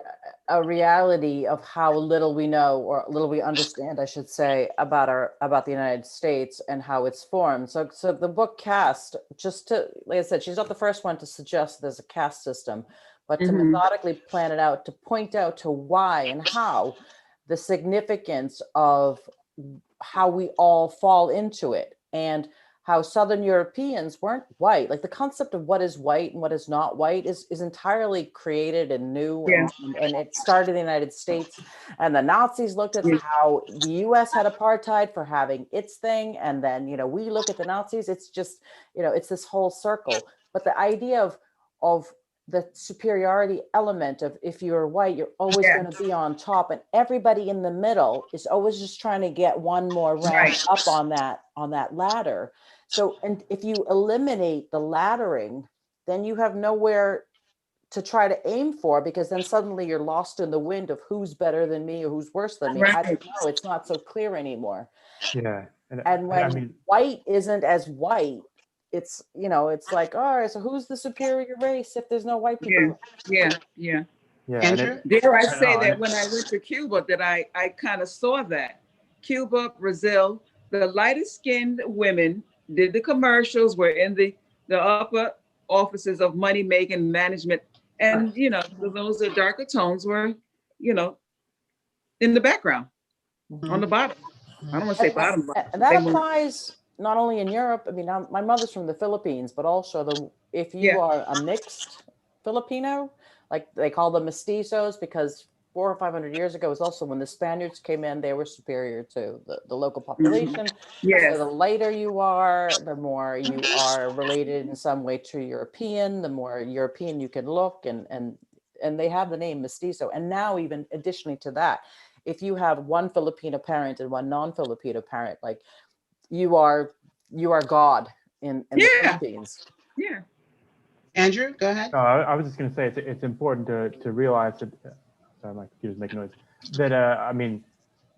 a reality of how little we know or little we understand, I should say, about the United States and how it's formed. So the book Caste, just to, like I said, she's not the first one to suggest there's a caste system, but to Mhm. methodically plan it out, to point out to why and how, the significance of how we all fall into it, and how Southern Europeans weren't white. Like the concept of what is white and what is not white is entirely created and new. Yeah. And it started in the United States. And the Nazis looked at Yeah. how the US had apartheid for having its thing. And then, you know, we look at the Nazis, it's just, you know, it's this whole circle. But the idea of the superiority element of, if you're white, you're always Yeah. going to be on top, and everybody in the middle is always just trying to get one more round Right. up on that ladder. So, and if you eliminate the laddering, then you have nowhere to try to aim for, because then suddenly you're lost in the wind of who's better than me or who's worse than me. I Right. don't know. It's not so clear anymore. Yeah. And when I mean, white isn't as white, it's, you know, it's like, all right, so who's the superior race if there's no white people? Yeah. Yeah. yeah. Andrew? Dare I I say know, that when I went to Cuba, that I kind of saw that. Cuba, Brazil, the lightest skinned women did the commercials, were in the upper offices of money making management. And, you know, those are darker tones were, you know, in the background on the bottom. I don't want to say bottom. And that applies not only in Europe. I mean, my mother's from the Philippines, but also if you Yeah. are a mixed Filipino, like they call them mestizos, because 400 or 500 years ago was also when the Spaniards came in, they were superior to the local population. Yes. So the lighter you are, the more you are related in some way to European, the more European you can look, and they have the name mestizo. And now, even additionally to that, if you have one Filipino parent and one non-Filipino parent, like you are God in the Yeah. Philippines. Yeah. Andrew, go ahead. no, I was just going to say it's important to realize that. Sorry, my computer's making noise. That I mean,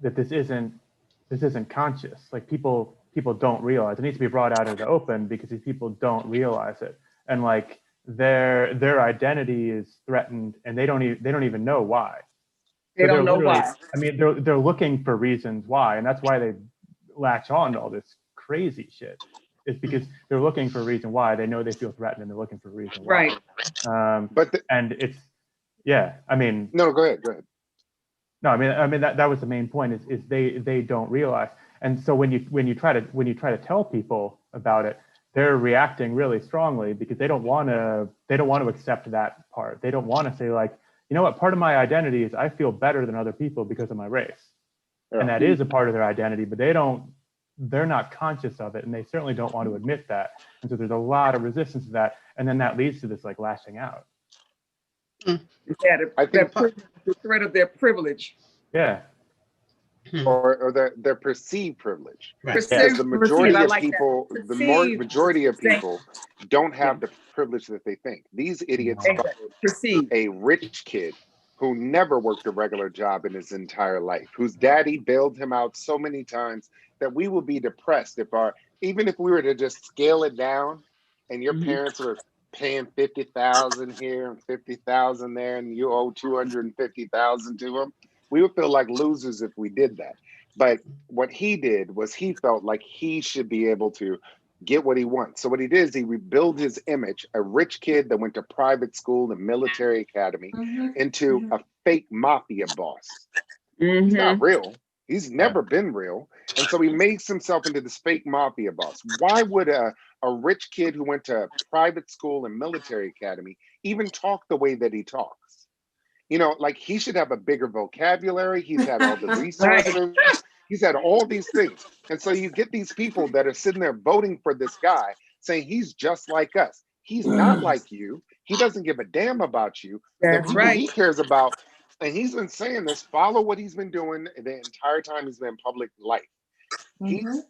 that this isn't conscious. Like people don't realize. It needs to be brought out into the open because these people don't realize it, and like their identity is threatened, and they don't even know why. They So don't know literally, why. I mean, they're looking for reasons why, and that's why they latch on to all this crazy shit. It's because they're looking for a reason why. They know they feel threatened, and they're looking for a reason why. Right. But and it's, yeah, I mean, no, go ahead. no, I mean that was the main point. Is they don't realize, and so when you try to tell people about it, they're reacting really strongly because they don't want to accept that part. They don't want to say, like, you know what, part of my identity is I feel better than other people because of my race. Yeah. And that is a part of their identity, but they're not conscious of it, and they certainly don't want to admit that. And so there's a lot of resistance to that, and then that leads to this like lashing out. Yeah, I think the threat of their privilege. Yeah. or their perceived privilege. Right. Because the majority I of like that. people, majority of people don't have the privilege that they think. These idiots Exactly. Perceived. a rich kid who never worked a regular job in his entire life, whose daddy bailed him out so many times that we would be depressed even if we were to just scale it down, and your parents were paying $50,000 here and $50,000 there, and you owe $250,000 to them. We would feel like losers if we did that. But what he did was he felt like he should be able to get what he wants. So what he did is he rebuilt his image, a rich kid that went to private school and military academy, into a fake mafia boss. He's not real. He's never been real. And so he makes himself into this fake mafia boss. Why would a rich kid who went to private school and military academy even talk the way that he talks? You know, like he should have a bigger vocabulary. He's had all the resources. He's had all these things. And so you get these people that are sitting there voting for this guy saying he's just like us. He's not like you. He doesn't give a damn about you. The That's people right. he cares about, and he's been saying this, follow what he's been doing the entire time he's been in public life.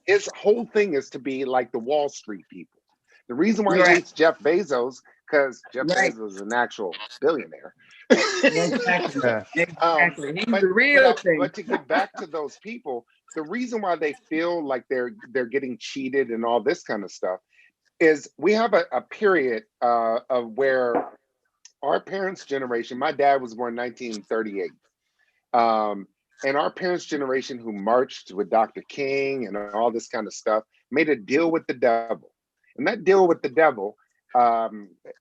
His whole thing is to be like the Wall Street people. The reason why he hates Jeff Bezos, because Jeff Bezos is an actual billionaire. Exactly. Exactly. He's the real thing. But to get back to those people, the reason why they feel like they're getting cheated and all this kind of stuff is we have a period of where our parents' generation, my dad was born in 1938, and our parents' generation who marched with Dr. King and all this kind of stuff made a deal with the devil. And that deal with the devil,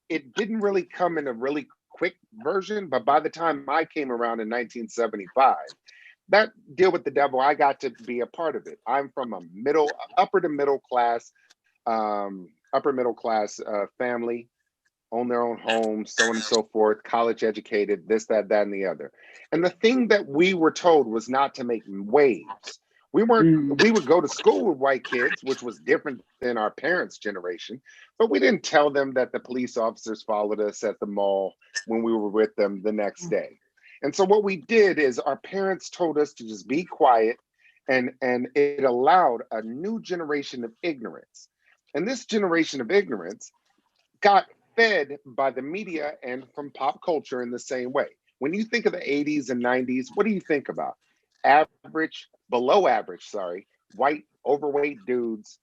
it didn't really come in a really quick version, but by the time I came around in 1975, that deal with the devil, I got to be a part of it. I'm from a upper middle class family, own their own homes, so on and so forth, college educated, this, that, and the other. And the thing that we were told was not to make waves. We would go to school with white kids, which was different than our parents' generation, but we didn't tell them that the police officers followed us at the mall when we were with them the next day. And so what we did is our parents told us to just be quiet, and it allowed a new generation of ignorance. And this generation of ignorance got fed by the media and from pop culture in the same way. When you think of the 80s and 90s, what do you think about? Below average, white, overweight dudes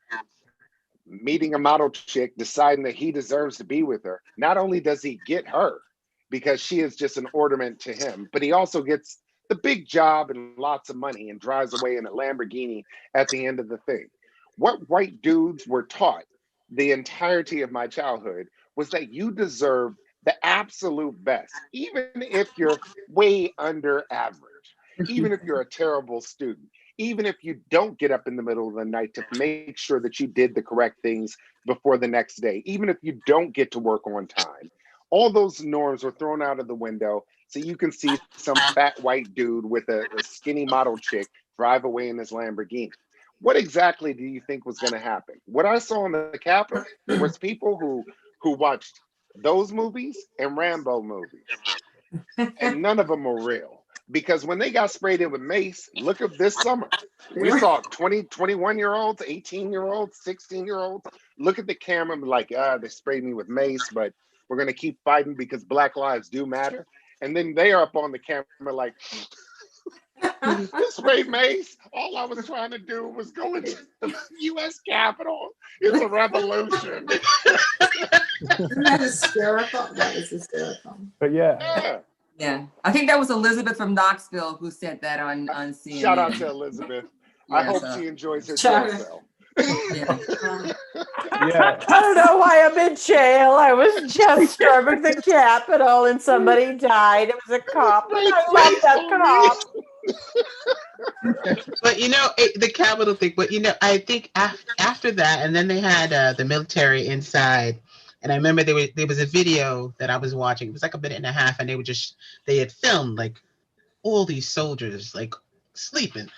meeting a model chick, deciding that he deserves to be with her. Not only does he get her because she is just an ornament to him, but he also gets the big job and lots of money and drives away in a Lamborghini at the end of the thing. What white dudes were taught the entirety of my childhood was that you deserve the absolute best, even if you're way under average, even if you're a terrible student, even if you don't get up in the middle of the night to make sure that you did the correct things before the next day, even if you don't get to work on time. All those norms were thrown out of the window so you can see some fat white dude with a skinny model chick drive away in his Lamborghini. What exactly do you think was going to happen? What I saw in the Capitol was people who watched those movies and Rambo movies, and none of them were real. Because when they got sprayed in with mace, look at this summer. We saw 20, 21-year-olds, 18-year-olds, 16-year-olds. Look at the camera and be like, they sprayed me with mace, but we're going to keep fighting because Black lives do matter. And then they are up on the camera like, sprayed mace. All I was trying to do was go into the U.S. Capitol. It's a revolution. Isn't that hysterical? That is hysterical. But yeah. Yeah, I think that was Elizabeth from Knoxville who said that on CNN. Shout out to Elizabeth. Yeah, I hope she enjoys her jail cell. Yeah. Yeah. I don't know why I'm in jail. I was just storming the Capitol and somebody died. It was a cop. And I love that cop. But the Capitol thing. But I think after that, and then they had the military inside. And I remember there was a video that I was watching. It was like a minute and a half, and they had filmed like all these soldiers like sleeping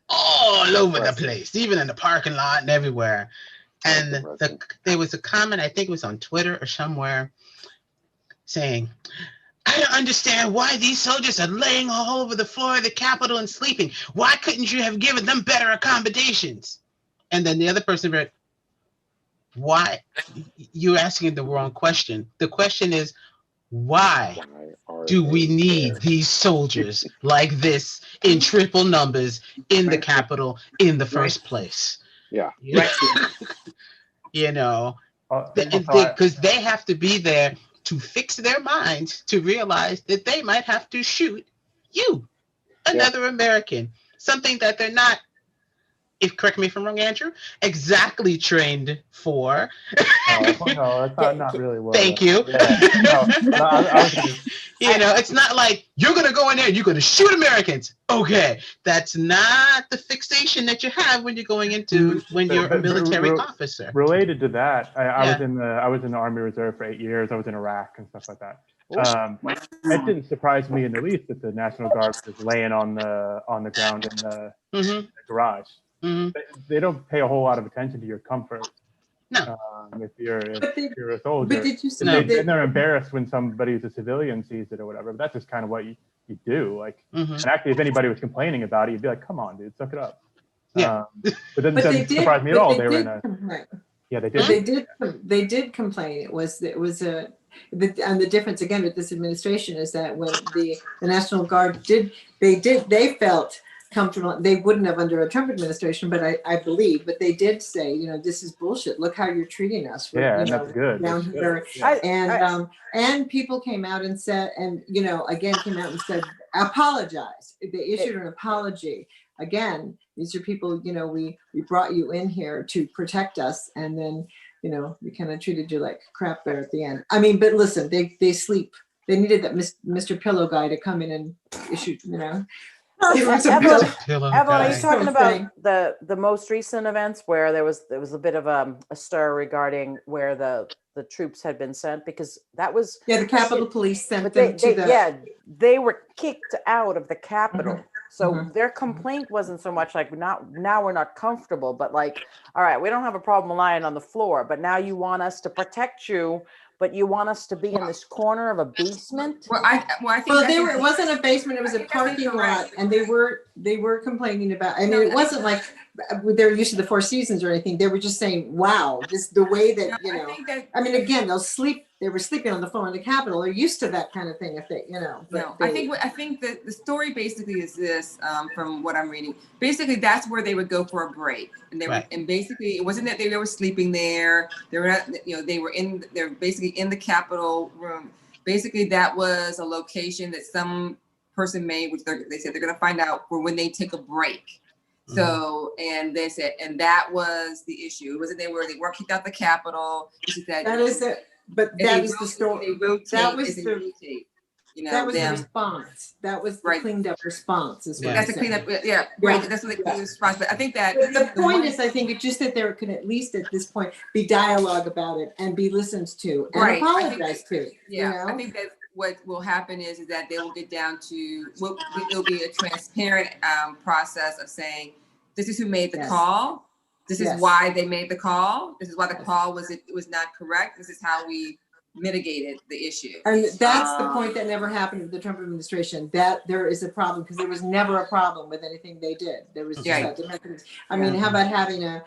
all over the place, even in the parking lot and everywhere. And there was a comment, I think it was on Twitter or somewhere, saying, "I don't understand why these soldiers are laying all over the floor of the Capitol and sleeping. Why couldn't you have given them better accommodations?" And then the other person read, "Why? You're asking the wrong question. The question is, why do we need these soldiers like this in triple numbers in the Capitol in the first place?" Yeah. Because they have to be there to fix their minds to realize that they might have to shoot you, another American, something that they're not, correct me if I'm wrong, Andrew, exactly trained for. No, that's not really what. Thank you. Yeah. No, You know, it's not like you're going to go in there and you're going to shoot Americans. Okay, that's not the fixation that you have when you're going into when you're a military officer. Related to that, I was in the Army Reserve for 8 years. I was in Iraq and stuff like that. It didn't surprise me in the least that the National Guard was laying on the ground in the garage. They don't pay a whole lot of attention to your comfort. No. If you're a soldier, But did you see and they're embarrassed when somebody who's a civilian sees it or whatever. But that's just kind of what you do. Like, and actually, if anybody was complaining about it, you'd be like, "Come on, dude, suck it up." Yeah. But it doesn't surprise me at all. They were in a. Complain. Yeah, they did. They did complain. It was and the difference again with this administration is that when the National Guard they felt comfortable. They wouldn't have under a Trump administration, but I believe, but they did say, you know, this is bullshit. Look how you're treating us. Yeah, and that's good. Down that's here. good. Yeah. And people came out and said, and you know, again came out and said, apologize. They issued an apology. Again, these are people, you know, we brought you in here to protect us, and then, you know, we kind of treated you like crap there at the end. I mean, but listen, they sleep. They needed that Mr. Pillow guy to come in and issue, you know. Evelyn, are you talking about the most recent events where there was a bit of a stir regarding where the troops had been sent? Because that was the Capitol Police sent them to they were kicked out of the Capitol. So their complaint wasn't so much like now we're not comfortable, but like, all right, we don't have a problem lying on the floor, but now you want us to protect you, but you want us to be in this corner of a basement? I think it wasn't a basement, it was a parking lot, and they were complaining about, I mean, it wasn't like they were used to the Four Seasons or anything. They were just saying, wow, this the way that, you know, I mean, again, they were sleeping on the floor in the Capitol. They're used to that kind of thing, if they, you know. I think that the story basically is this, from what I'm reading. Basically, that's where they would go for a break, and they were, and basically, it wasn't that they were sleeping there. They were not, you know, they're basically in the Capitol room. Basically, that was a location that some person made, which they said they're going to find out for when they take a break. So, and they said, and that was the issue. It wasn't they weren't kicked out the Capitol. That is it. But that was the story. That was the, you know, that was the response. That was the cleaned up response. Is what that's the cleanup. Yeah, right. That's what the response. But I think that the point is, I think it's just that there could at least at this point be dialogue about it and be listened to and apologize to. Yeah, you know? I think that what will happen is that they will get down to it'll be a transparent process of saying, this is who made the call. This is why they made the call. This is why the call was not correct. This is how we mitigated the issue. And that's the point that never happened with the Trump administration, that there is a problem, because there was never a problem with anything they did. There was just I mean, how about having a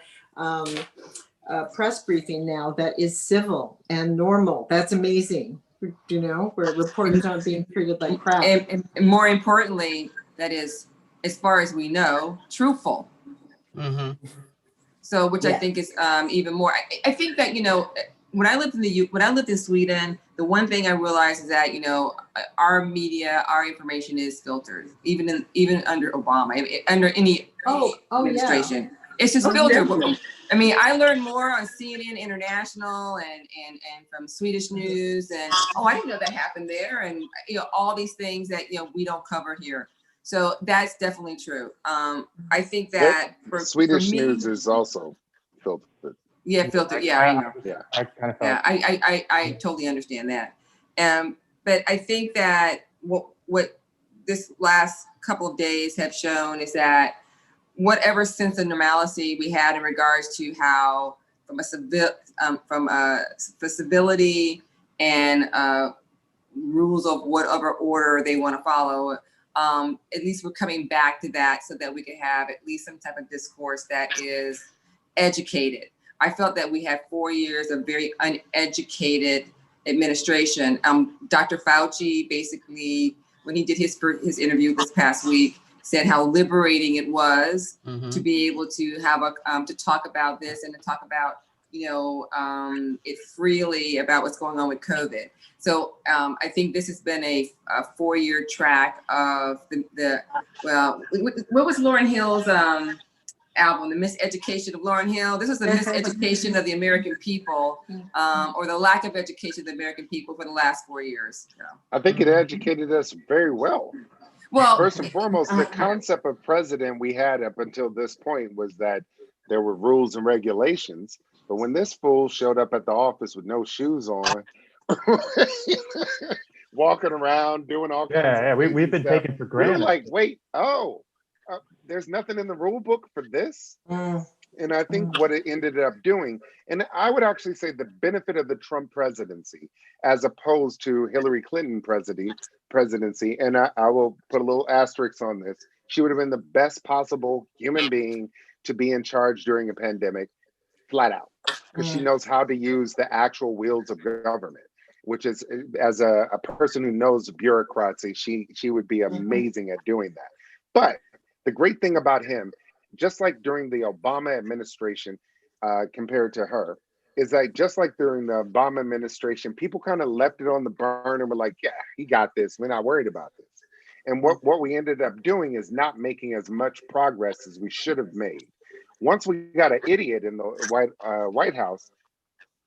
press briefing now that is civil and normal? That's amazing. You know, where reporters aren't being treated like crap. And more importantly, that is, as far as we know, truthful. So, which I think is even more. I think that, you know, when I lived in Sweden, the one thing I realized is that, you know, our media, our information is filtered, even under Obama, under any administration. It's just filtered. I mean, I learned more on CNN International and from Swedish news, and I didn't know that happened there, and you know, all these things that, you know, we don't cover here. So that's definitely true. I think that for Swedish news is also filtered. Yeah, filtered. Yeah, I know. Yeah, I kind of yeah, I totally understand that. But I think that what this last couple of days have shown is that whatever sense of normalcy we had in regards to how from civility and rules of whatever order they want to follow, at least we're coming back to that so that we can have at least some type of discourse that is educated. I felt that we had 4 years of very uneducated administration. Dr. Fauci basically, when he did his interview this past week, said how liberating it was to be able to have to talk about this and to talk about, you know, it freely about what's going on with COVID. So I think this has been a 4-year track of what was Lauryn Hill's album, The Miseducation of Lauryn Hill. This was the miseducation of the American people, or the lack of education of the American people for the last 4 years. So. I think it educated us very well. Well, first and foremost, the concept of president we had up until this point was that there were rules and regulations. But when this fool showed up at the office with no shoes on, walking around doing all kinds of we've been stuff, taken for we granted. were like, wait, there's nothing in the rule book for this. And I think what it ended up doing, and I would actually say the benefit of the Trump presidency as opposed to Hillary Clinton presidency, and I will put a little asterisk on this, she would have been the best possible human being to be in charge during a pandemic, flat out, because she knows how to use the actual wheels of government, which is, as a person who knows bureaucracy, she would be amazing at doing that. But the great thing about him, just like during the Obama administration, compared to her, is that just like during the Obama administration, people kind of left it on the burner and were like, yeah, he got this. We're not worried about this. And what we ended up doing is not making as much progress as we should have made. Once we got an idiot in the White House,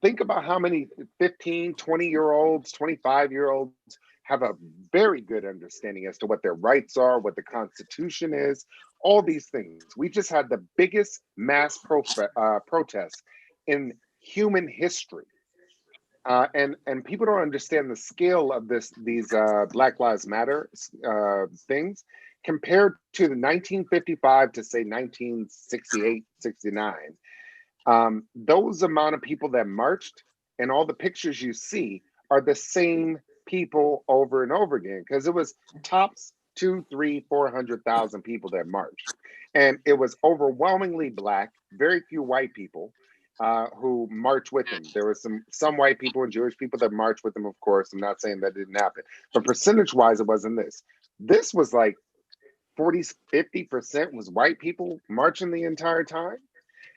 think about how many 15, 20-year-olds, 25-year-olds have a very good understanding as to what their rights are, what the Constitution is, all these things. We just had the biggest mass protest in human history. And people don't understand the scale of these Black Lives Matter things compared to the 1955 to say 1968, 69. Those amount of people that marched and all the pictures you see are the same people over and over again, because it was tops 200,000, 300,000, 400,000 people that marched, and it was overwhelmingly Black, very few white people who marched with them. There were some white people and Jewish people that marched with them, of course. I'm not saying that didn't happen, but percentage-wise, it wasn't this. This was like 40, 50% was white people marching the entire time.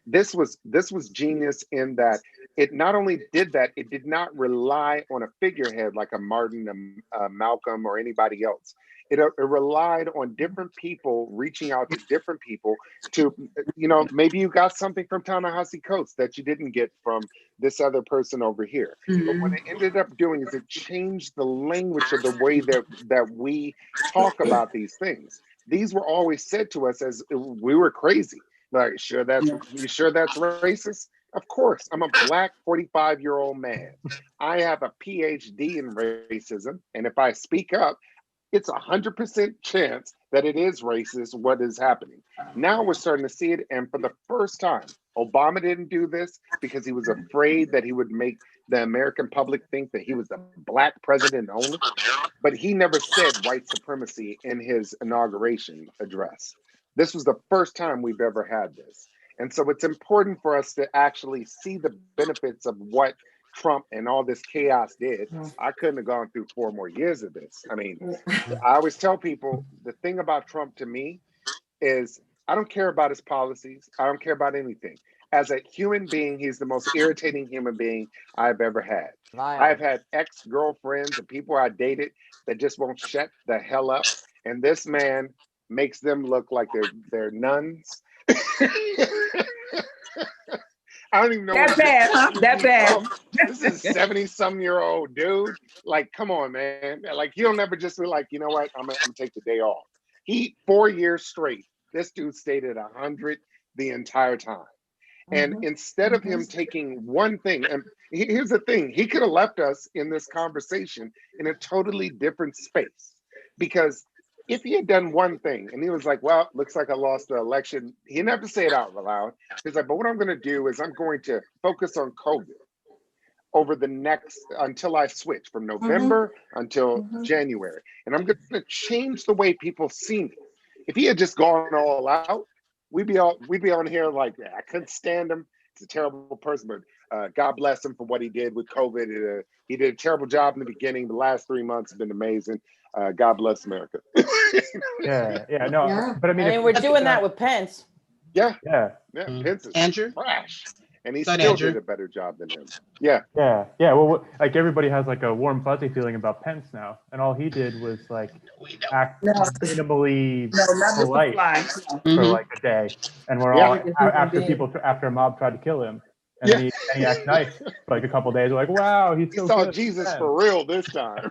This was genius in that it not only did that, it did not rely on a figurehead like a Martin, a Malcolm, or anybody else. It relied on different people reaching out to different people to, maybe you got something from Ta-Nehisi Coates that you didn't get from this other person over here. But what it ended up doing is it changed the language of the way that we talk about these things. These were always said to us as we were crazy. Like, you sure that's racist? Of course, I'm a Black 45-year-old man. I have a PhD in racism, and if I speak up, it's 100% chance that it is racist what is happening. Now we're starting to see it, and for the first time, Obama didn't do this because he was afraid that he would make the American public think that he was the Black president only, but he never said white supremacy in his inauguration address. This was the first time we've ever had this. And so it's important for us to actually see the benefits of what Trump and all this chaos did. I couldn't have gone through 4 more years of this. I mean, I always tell people the thing about Trump to me is I don't care about his policies. I don't care about anything. As a human being, he's the most irritating human being I've ever had. I've had ex-girlfriends and people I dated that just won't shut the hell up. And this man makes them look like they're nuns. I don't even know. That bad, huh? That bad. This is a 70-some-year-old dude. Like, come on, man. Like, he'll never just be like, you know what? I'm gonna take the day off. 4 years straight, this dude stayed at 100 the entire time. And instead of him taking one thing, and here's the thing, he could have left us in this conversation in a totally different space, because if he had done one thing and he was like, well, looks like I lost the election, he didn't have to say it out loud. He's like, but what I'm going to do is I'm going to focus on COVID over the next, until I switch from November until January. And I'm going to change the way people see me. If he had just gone all out, we'd be on here like, I couldn't stand him. He's a terrible person, but God bless him for what he did with COVID. He did a terrible job in the beginning. The last 3 months have been amazing. God bless America. No, but I mean, we're doing that with Pence. Yeah. Pence is Andrew? trash. and he Go ahead, still Andrew. did a better job than him. Yeah. Yeah. Well, like everybody has like a warm fuzzy feeling about Pence now, and all he did was like We know. act No. minimally No, not Mr. polite Fly. for Mhm. like a day, and we're Yeah. all Like a human after being. after a mob tried to kill him, and Yeah. then he acts nice for like a couple days. We're like, wow, he's He so saw good. Jesus Yeah. for real this time.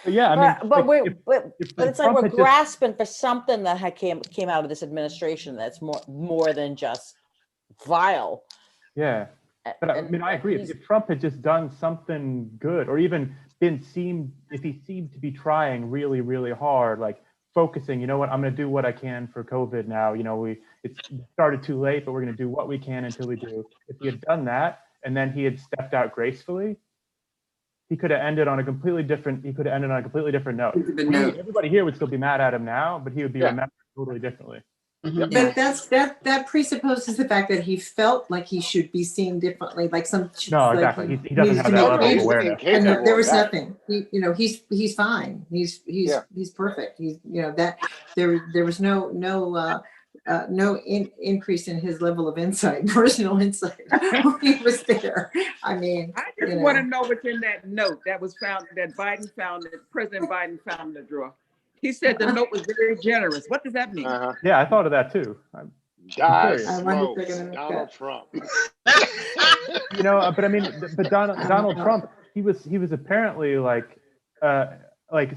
But yeah, I mean, but like, but it's like Trump we're had just- grasping for something that came out of this administration that's more than just vile. yeah. But I mean, I agree. If Trump had just done something good, or even if he seemed to be trying really, really hard, like focusing, you know what, I'm going to do what I can for COVID now. You know, it started too late, but we're going to do what we can until we do. If he had done that, and then he had stepped out gracefully, he could have ended on a completely different. He could have ended on a completely different note. Everybody here would still be mad at him now, but he would be remembered totally differently. Mhm. But that presupposes the fact that he felt like he should be seen differently, like some. No, like exactly. He doesn't needs have to that make level of changes. awareness. And there was that. nothing. He's fine. He's perfect. He's that there was no increase in his level of insight, personal insight when he was there. I mean, I just want to know what's in that note that was found, that President Biden found in the drawer. He said the note was very generous. What does that mean? Yeah, I thought of that too. Die, curious. smoke, Donald Trump. You know, but I mean, but Donald Trump, he was apparently like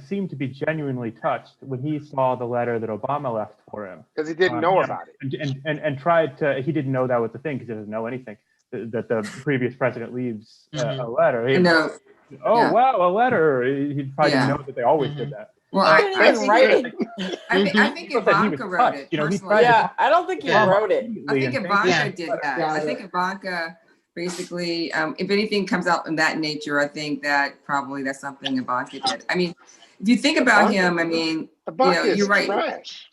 seemed to be genuinely touched when he saw the letter that Obama left for him. Because he didn't know about it. And tried to, he didn't know that was the thing because he doesn't know anything, that the previous president leaves a letter. Wow, a letter. He probably didn't know that they always did that. Well, I think Ivanka wrote it. You know, Personally. I don't think he wrote it. I think Ivanka did that. I think Ivanka basically, if anything comes out in that nature, I think that probably that's something Ivanka did. I mean, if you think about him, I mean, you're right. Trash.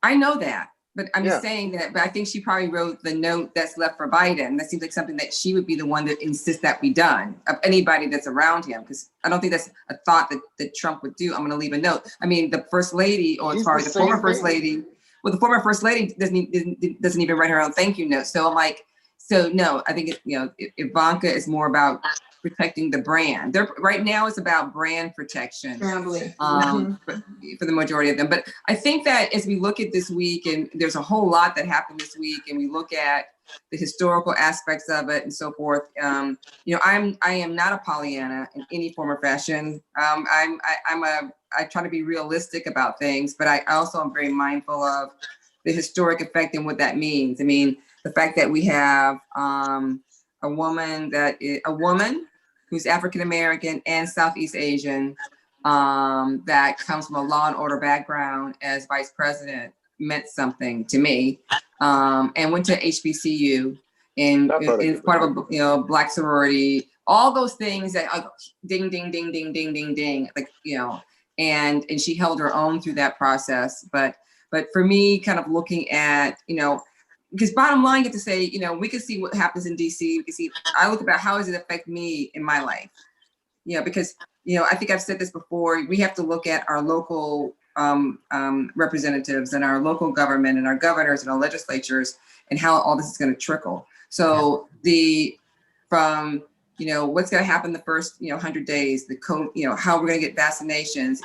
I know that, but I'm just saying that. But I think she probably wrote the note that's left for Biden. That seems like something that she would be the one that insists that be done of anybody that's around him, because I don't think that's a thought that Trump would do. I'm going to leave a note. I mean, the first lady, or sorry, the former first lady. Well, the former first lady doesn't even write her own thank you note. So I'm like, so no, I think Ivanka is more about protecting the brand. Right now it's about brand protection for the majority of them. But I think that as we look at this week, and there's a whole lot that happened this week, and we look at the historical aspects of it and so forth. I am not a Pollyanna in any form or fashion. I try to be realistic about things, but I also am very mindful of the historic effect and what that means. I mean, the fact that we have a woman who's African American and Southeast Asian, that comes from a law and order background as vice president meant something to me, and went to HBCU and is part of a Black sorority. All those things that ding ding ding ding ding ding ding, like and she held her own through that process. But for me, kind of looking at because bottom line, you have to say, we can see what happens in DC. We can see, I look about how does it affect me in my life? Because, I think I've said this before, we have to look at our local representatives and our local government and our governors and our legislatures and how all this is going to trickle. So from what's going to happen the first 100 days, how we're going to get vaccinations,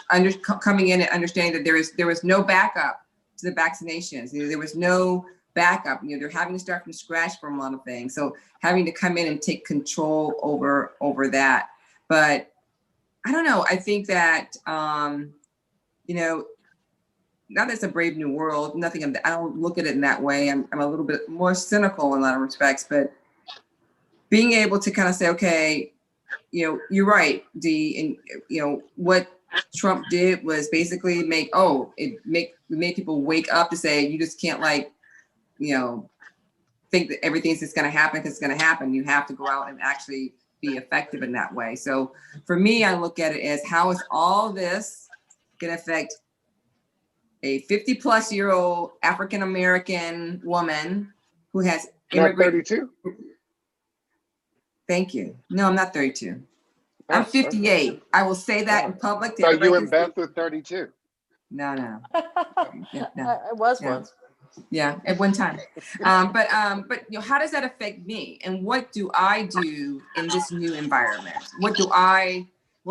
coming in and understanding that there was no backup to the vaccinations. There was no backup. They're having to start from scratch for a lot of things. So having to come in and take control over that. But I don't know. I think that now that it's a brave new world, I don't look at it in that way. I'm a little bit more cynical in a lot of respects, but being able to kind of say, okay, you're right, Dee, and what Trump did was basically make people wake up to say, you just can't think that everything's just going to happen because it's going to happen. You have to go out and actually be effective in that way. So for me, I look at it as, how is all this going to affect a 50-plus-year-old African-American woman who has immigrated? 32? Thank you. No, I'm not 32. I'm 58. I will say that in public. So you and Beth were 32. No. I was once. Yeah, at one time. But how does that affect me? And what do I do in this new environment? What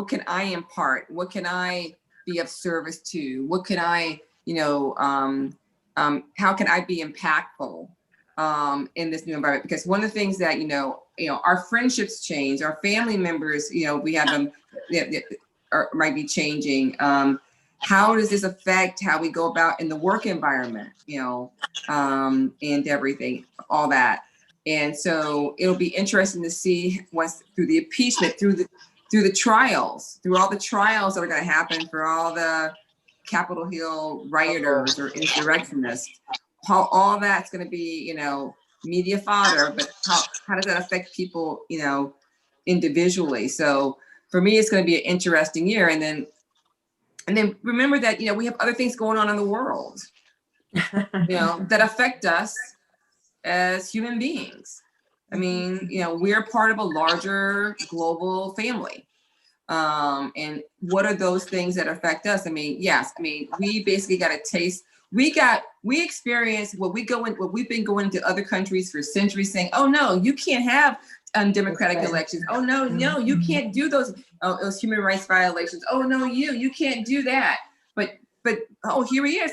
can I impart? What can I be of service to? What can I, how can I be impactful in this new environment? Because one of the things that, our friendships change, our family members, we have them might be changing. How does this affect how we go about in the work environment, and everything, all that. And so it'll be interesting to see once through the impeachment, through the trials, through all the trials that are going to happen for all the Capitol Hill rioters or insurrectionists, how all that's going to be, media fodder, but how does that affect people, individually? So for me, it's going to be an interesting year. And then remember that, we have other things going on in the world, that affect us as human beings. I mean, we're part of a larger global family. And what are those things that affect us? I mean, yes, we basically got a taste. We experienced what we've been going to other countries for centuries saying, oh no, you can't have undemocratic elections. Oh no, you can't do those human rights violations. Oh no, you can't do that. But oh, here he is.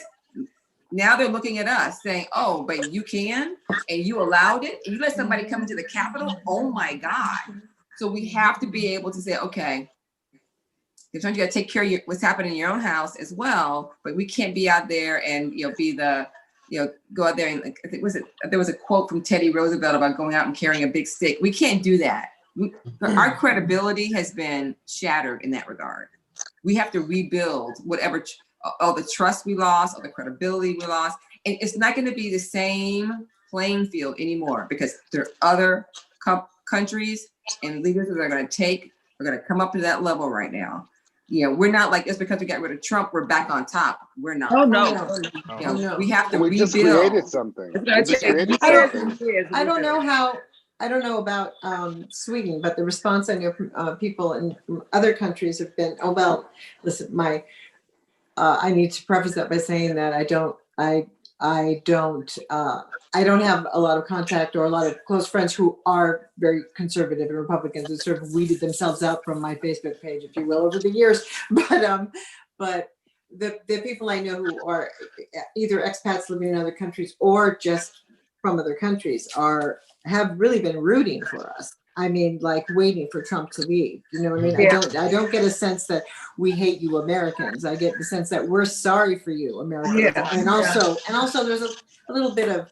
Now they're looking at us saying, oh, but you can, and you allowed it, and you let somebody come into the Capitol. Oh my God. So we have to be able to say, okay, sometimes you got to take care of what's happening in your own house as well, but we can't be out there and be the go out there and there was a quote from Teddy Roosevelt about going out and carrying a big stick. We can't do that. Our credibility has been shattered in that regard. We have to rebuild all the trust we lost, all the credibility we lost, and it's not going to be the same playing field anymore because there are other countries and leaders that are going to come up to that level right now. We're not like just because we got rid of Trump, we're back on top. We're not. Oh no. We have to We rebuild. just created something. I don't know about Sweden, but the response I know from people in other countries have been, oh well, listen, I need to preface that by saying that I don't have a lot of contact or a lot of close friends who are very conservative and Republicans who sort of weeded themselves out from my Facebook page, if you will, over the years. But the people I know who are either expats living in other countries or just from other countries have really been rooting for us. I mean, like waiting for Trump to leave. You know what I mean? Yeah. I don't get a sense that we hate you Americans. I get the sense that we're sorry for you Americans. Yeah. And also there's a little bit of,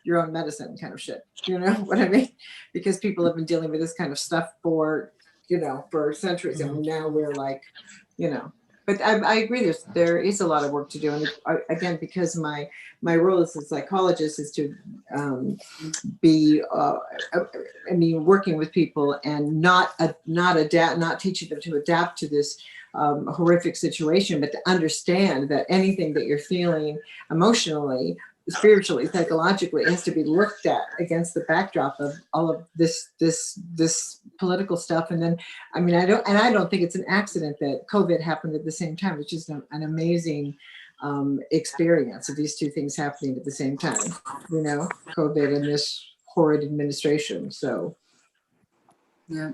your own medicine kind of shit. You know what I mean? Because people have been dealing with this kind of stuff for centuries. And now we're like, but I agree. There is a lot of work to do, and again, because my role as a psychologist is to be, working with people and not teaching them to adapt to this horrific situation, but to understand that anything that you're feeling emotionally, spiritually, psychologically, has to be looked at against the backdrop of all of this political stuff. And then, I don't think it's an accident that COVID happened at the same time, which is an amazing experience of these two things happening at the same time, COVID and this horrid administration. So, yeah,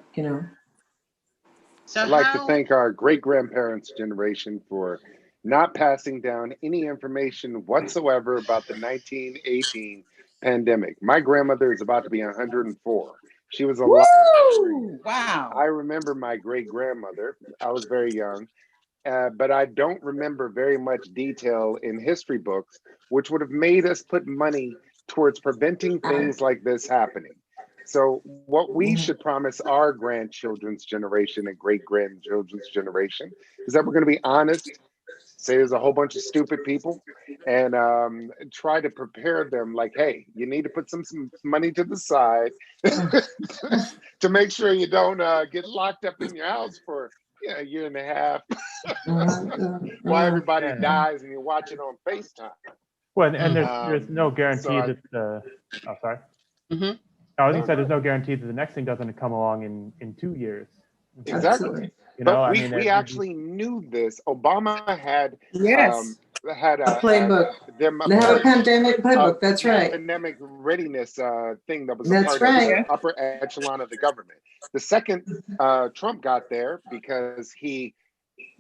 So I'd like to thank our great-grandparents' generation for not passing down any information whatsoever about the 1918 pandemic. My grandmother is about to be 104. She was alive. Wow. I remember my great-grandmother. I was very young, but I don't remember very much detail in history books, which would have made us put money towards preventing things like this happening. So what we should promise our grandchildren's generation and great-grandchildren's generation is that we're going to be honest, say there's a whole bunch of stupid people, and try to prepare them like, hey, you need to put some money to the side to make sure you don't get locked up in your house for a year and a half while everybody dies and you're watching on FaceTime. Well, and there's no guarantee that sorry. Mm-hmm. I was going to say there's no guarantee that the next thing doesn't come along in 2 years. Exactly. We actually knew this. Obama had had A playbook. They have a pandemic playbook. That's right. Pandemic readiness thing that was a That's part of right. the upper echelon of the government. The second Trump got there, because he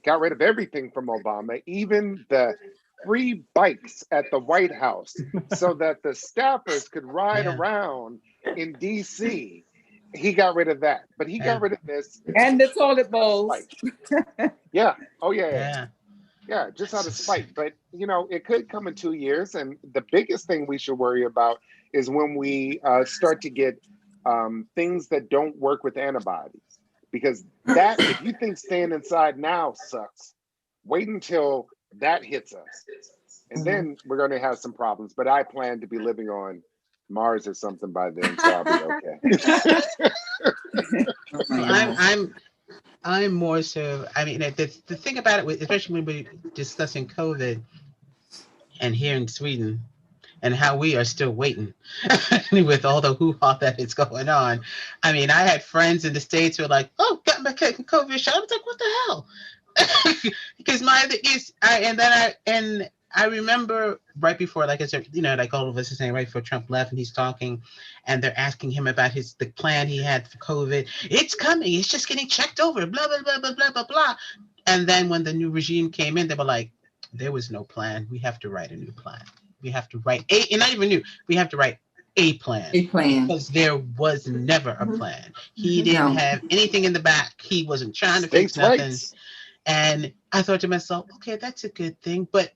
got rid of everything from Obama, even the free bikes at the White House, so that the staffers could ride around in DC. He got rid of that, but he got rid of this. And the toilet bowls. Yeah. Oh yeah. Yeah, just out of spite. But you know, it could come in 2 years, and the biggest thing we should worry about is when we start to get things that don't work with antibodies. Because that, if you think staying inside now sucks, wait until that hits us, and then we're going to have some problems. But I plan to be living on Mars or something by then, so I'll be okay. I'm more so. I mean, the thing about it, especially when we're discussing COVID, and here in Sweden, and how we are still waiting with all the hoo-ha that is going on. I mean, I had friends in the States who were like, "Oh, got my COVID shot." I was like, "What the hell?" Because my other is, I remember right before, like I said, you know, like all of us are saying, right before Trump left, and he's talking, and they're asking him about the plan he had for COVID. It's coming. It's just getting checked over. Blah blah blah blah blah blah blah. And then when the new regime came in, they were like, "There was no plan. We have to write a new plan. We have to write and not even new. We have to write a plan. A plan. Because there was never a plan. He didn't have anything in the back. He wasn't trying to fix nothing." And I thought to myself, okay, that's a good thing, but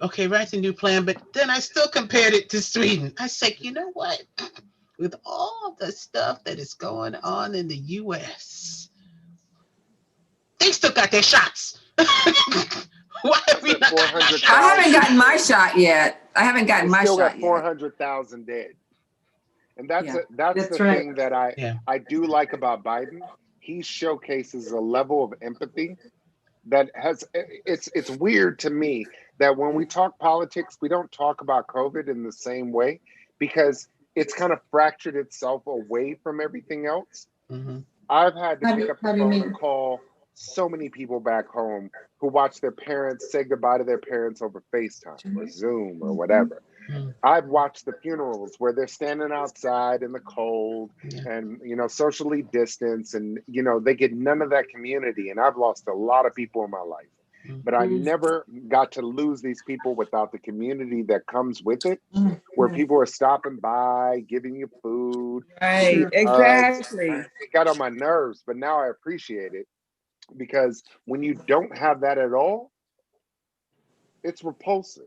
okay, write a new plan. But then I still compared it to Sweden. I said, you know what? With all the stuff that is going on in the US, they still got their shots. Why have we not got our shots? I haven't gotten my shot yet. I haven't gotten my shot yet. Still got 400,000 dead. And that's the right. thing that I do like about Biden. He showcases a level of empathy that has, it's weird to me that when we talk politics, we don't talk about COVID in the same way, because it's kind of fractured itself away from everything else. I've had to pick up the phone and call so many people back home who watch their parents say goodbye to their parents over FaceTime or Zoom or whatever. I've watched the funerals where they're standing outside in the cold and, you know, socially distanced, and, you know, they get none of that community. And I've lost a lot of people in my life, but I never got to lose these people without the community that comes with it, where people are stopping by, giving you food. Right, exactly. It got on my nerves, but now I appreciate it, because when you don't have that at all, it's repulsive.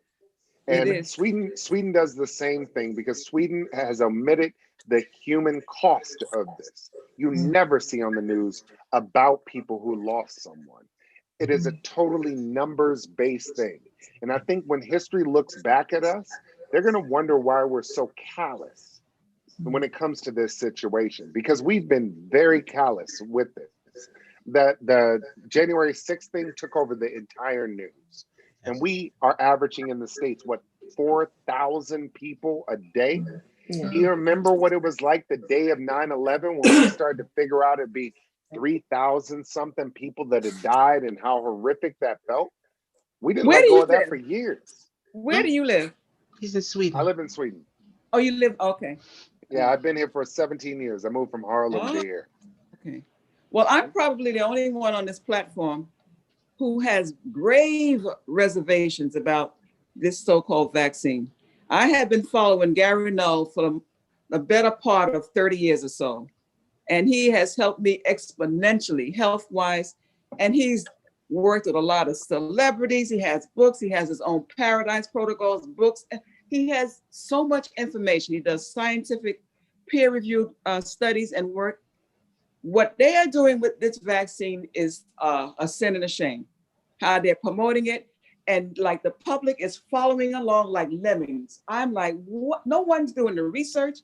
And Sweden does the same thing, because Sweden has omitted the human cost of this. You never see on the news about people who lost someone. It is a totally numbers-based thing. And I think when history looks back at us, they're going to wonder why we're so callous when it comes to this situation, because we've been very callous with this. That the January 6th thing took over the entire news. And we are averaging in the States, what, 4,000 people a day? Do you remember what it was like the day of 9/11 when we started to figure out it'd be 3,000 something people that had died, and how horrific that felt? We didn't let go of that for years. Where do you live? He's in Sweden. I live in Sweden. Oh, you live, okay. Yeah, I've been here for 17 years. I moved from Harlem to here. Okay. Well, I'm probably the only one on this platform who has grave reservations about this so-called vaccine. I have been following Gary Null for the better part of 30 years or so, and he has helped me exponentially health-wise, and he's worked with a lot of celebrities. He has books. He has his own Paradise Protocols books. He has so much information. He does scientific peer-reviewed studies and work. What they are doing with this vaccine is a sin and a shame. How they're promoting it, and like the public is following along like lemmings. I'm like, what? No one's doing the research.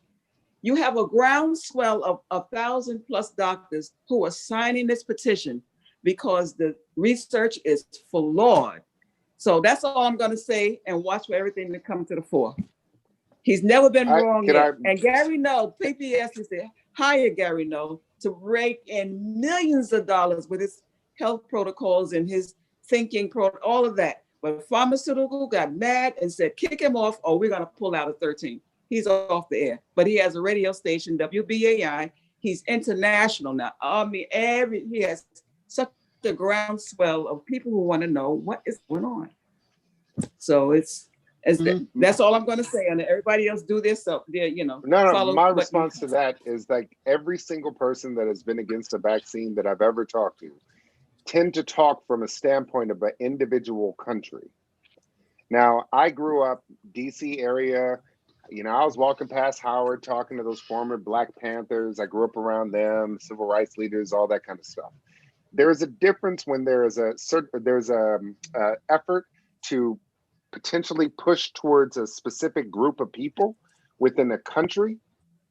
You have a groundswell of 1,000+ doctors who are signing this petition because the research is flawed. So that's all I'm going to say, and watch for everything to come to the fore. He's never been wrong yet. And Gary Null, PPS is to hire Gary Null to rake in millions of dollars with his health protocols and his thinking, all of that. But pharmaceutical got mad and said, kick him off, or we're going to pull out of 13. He's off the air. But he has a radio station, WBAI. He's international now. I mean, he has such a groundswell of people who want to know what is going on. So that's all I'm going to say on it. Everybody else do this, so No, my response to that is like every single person that has been against a vaccine that I've ever talked to tend to talk from a standpoint of an individual country. Now, I grew up DC area. I was walking past Howard talking to those former Black Panthers. I grew up around them, civil rights leaders, all that kind of stuff. There is a difference when there's a effort to potentially push towards a specific group of people within a country.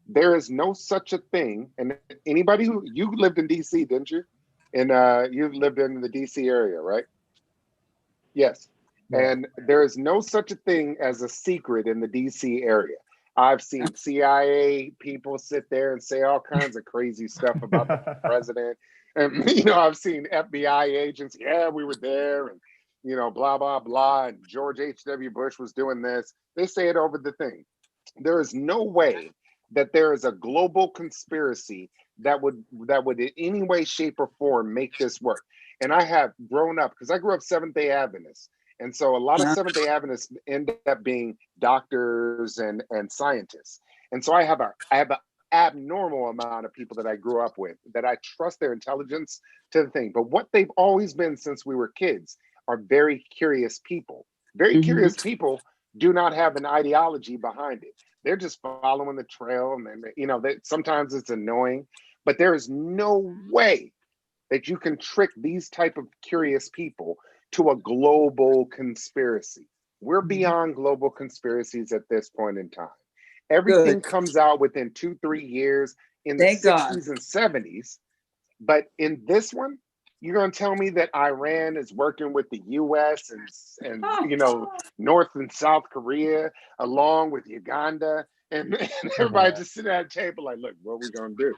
There is no such a thing. And anybody you lived in DC, didn't you? And you lived in the DC area, right? Yes. And there is no such a thing as a secret in the DC area. I've seen CIA people sit there and say all kinds of crazy stuff about the president. And, I've seen FBI agents, yeah, we were there, and, blah, blah, blah. And George H.W. Bush was doing this. They say it over the thing. There is no way that there is a global conspiracy that would in any way, shape, or form make this work. And I have grown up, because I grew up Seventh-day Adventist. And so a lot of Seventh-day Adventists end up being doctors and scientists. And so I have an abnormal amount of people that I grew up with that I trust their intelligence to the thing. But what they've always been since we were kids are very curious people. Very curious people do not have an ideology behind it. They're just following the trail, and sometimes it's annoying, but there is no way that you can trick these type of curious people to a global conspiracy. We're beyond global conspiracies at this point in time. Everything comes out within 2-3 years in the 60s and 70s. But in this one, you're going to tell me that Iran is working with the US and North and South Korea, along with Uganda, and everybody just sitting at a table like, look, what are we going to do?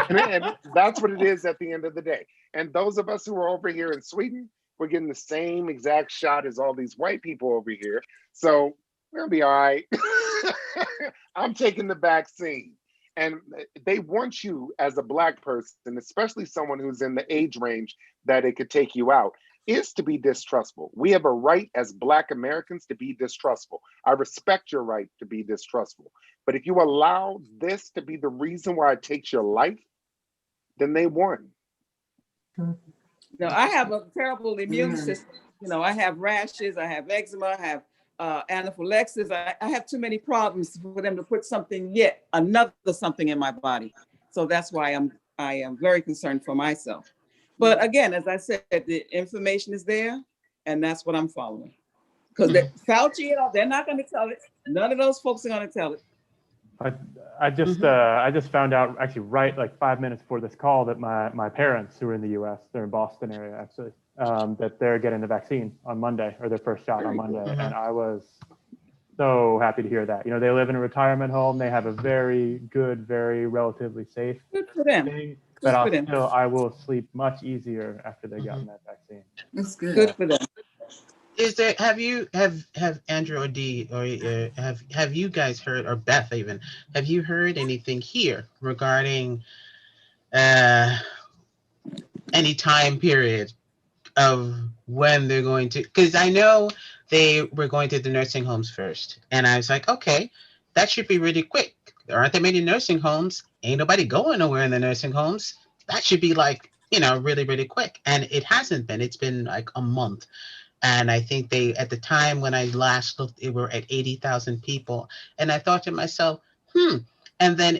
and that's what it is at the end of the day. And those of us who are over here in Sweden, we're getting the same exact shot as all these white people over here. So we'll be all right. I'm taking the vaccine. And they want you as a Black person, especially someone who's in the age range that it could take you out, is to be distrustful. We have a right as Black Americans to be distrustful. I respect your right to be distrustful. But if you allow this to be the reason why it takes your life, then they won. I have a terrible immune system. I have rashes, I have eczema, I have anaphylaxis. I have too many problems for them to put another something in my body. So that's why I am very concerned for myself. But again, as I said, the information is there, and that's what I'm following. Because Fauci and all, they're not going to tell it. None of those folks are going to tell it. I just found out actually right like 5 minutes before this call that my parents who are in the U.S., they're in Boston area actually, that they're getting the vaccine on Monday, or their first shot on Monday. And I was so happy to hear that. They live in a retirement home. They have a very good, very relatively safe thing. But I will sleep much easier after they've gotten that vaccine. That's good. Good for them. Is there, have Andrew or Dee, or have you guys heard, or Beth even, have you heard anything here regarding any time period of when they're going to, because I know they were going to the nursing homes first. And I was like, okay, that should be really quick. There aren't that many nursing homes. Ain't nobody going nowhere in the nursing homes. That should be like, really, really quick. And it hasn't been. It's been like a month. And I think at the time when I last looked, it were at 80,000 people. And I thought to myself, And then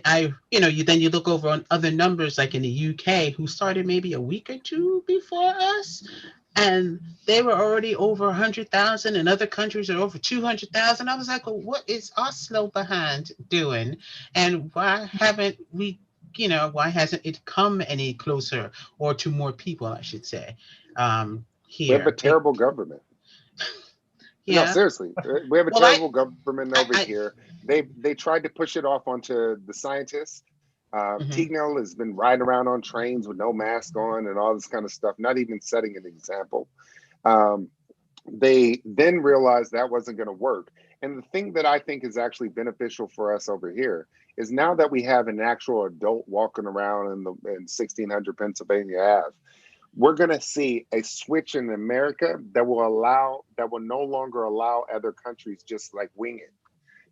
you look over on other numbers, like in the UK, who started maybe a week or two before us. And they were already over 100,000, and other countries are over 200,000. I was like, well, what is Oslo behind doing? And why haven't we, why hasn't it come any closer, or to more people, I should say, here? We have a terrible government. Yeah. No, seriously, we have a terrible government over here. They tried to push it off onto the scientists. Teagnell has been riding around on trains with no mask on and all this kind of stuff, not even setting an example. they then realized that wasn't going to work. And the thing that I think is actually beneficial for us over here is now that we have an actual adult walking around in 1600 Pennsylvania Ave, we're going to see a switch in America that will no longer allow other countries just like wing it,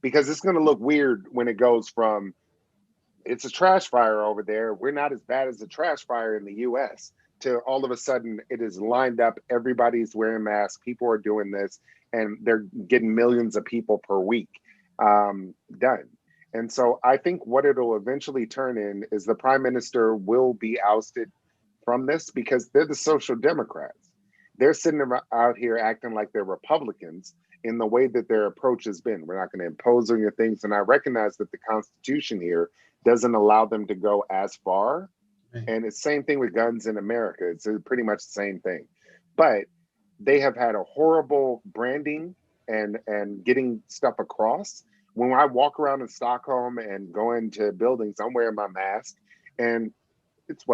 because it's going to look weird when it goes from it's a trash fire over there, we're not as bad as the trash fire in the US, to all of a sudden it is lined up, everybody's wearing masks, people are doing this, and they're getting millions of people per week done. And so I think what it'll eventually turn in is the prime minister will be ousted from this, because they're the social democrats. They're sitting out here acting like they're Republicans in the way that their approach has been. We're not going to impose on your things. And I recognize that the Constitution here doesn't allow them to go as far. Right. And it's the same thing with guns in America. It's pretty much the same thing. But they have had a horrible branding and getting stuff across. When I walk around in Stockholm and go into buildings, I'm wearing my mask, and it's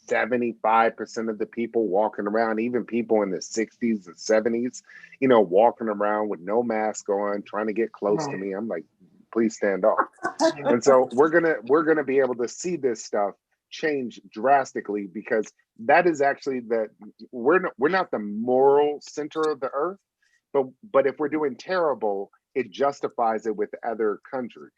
75% of the people walking around, even people in the 60s and 70s, walking around with no mask on, trying to get close to me. I'm like, please stand off. And so we're gonna be able to see this stuff change drastically, because that is actually we're not the moral center of the earth, but if we're doing terrible, it justifies it with other countries,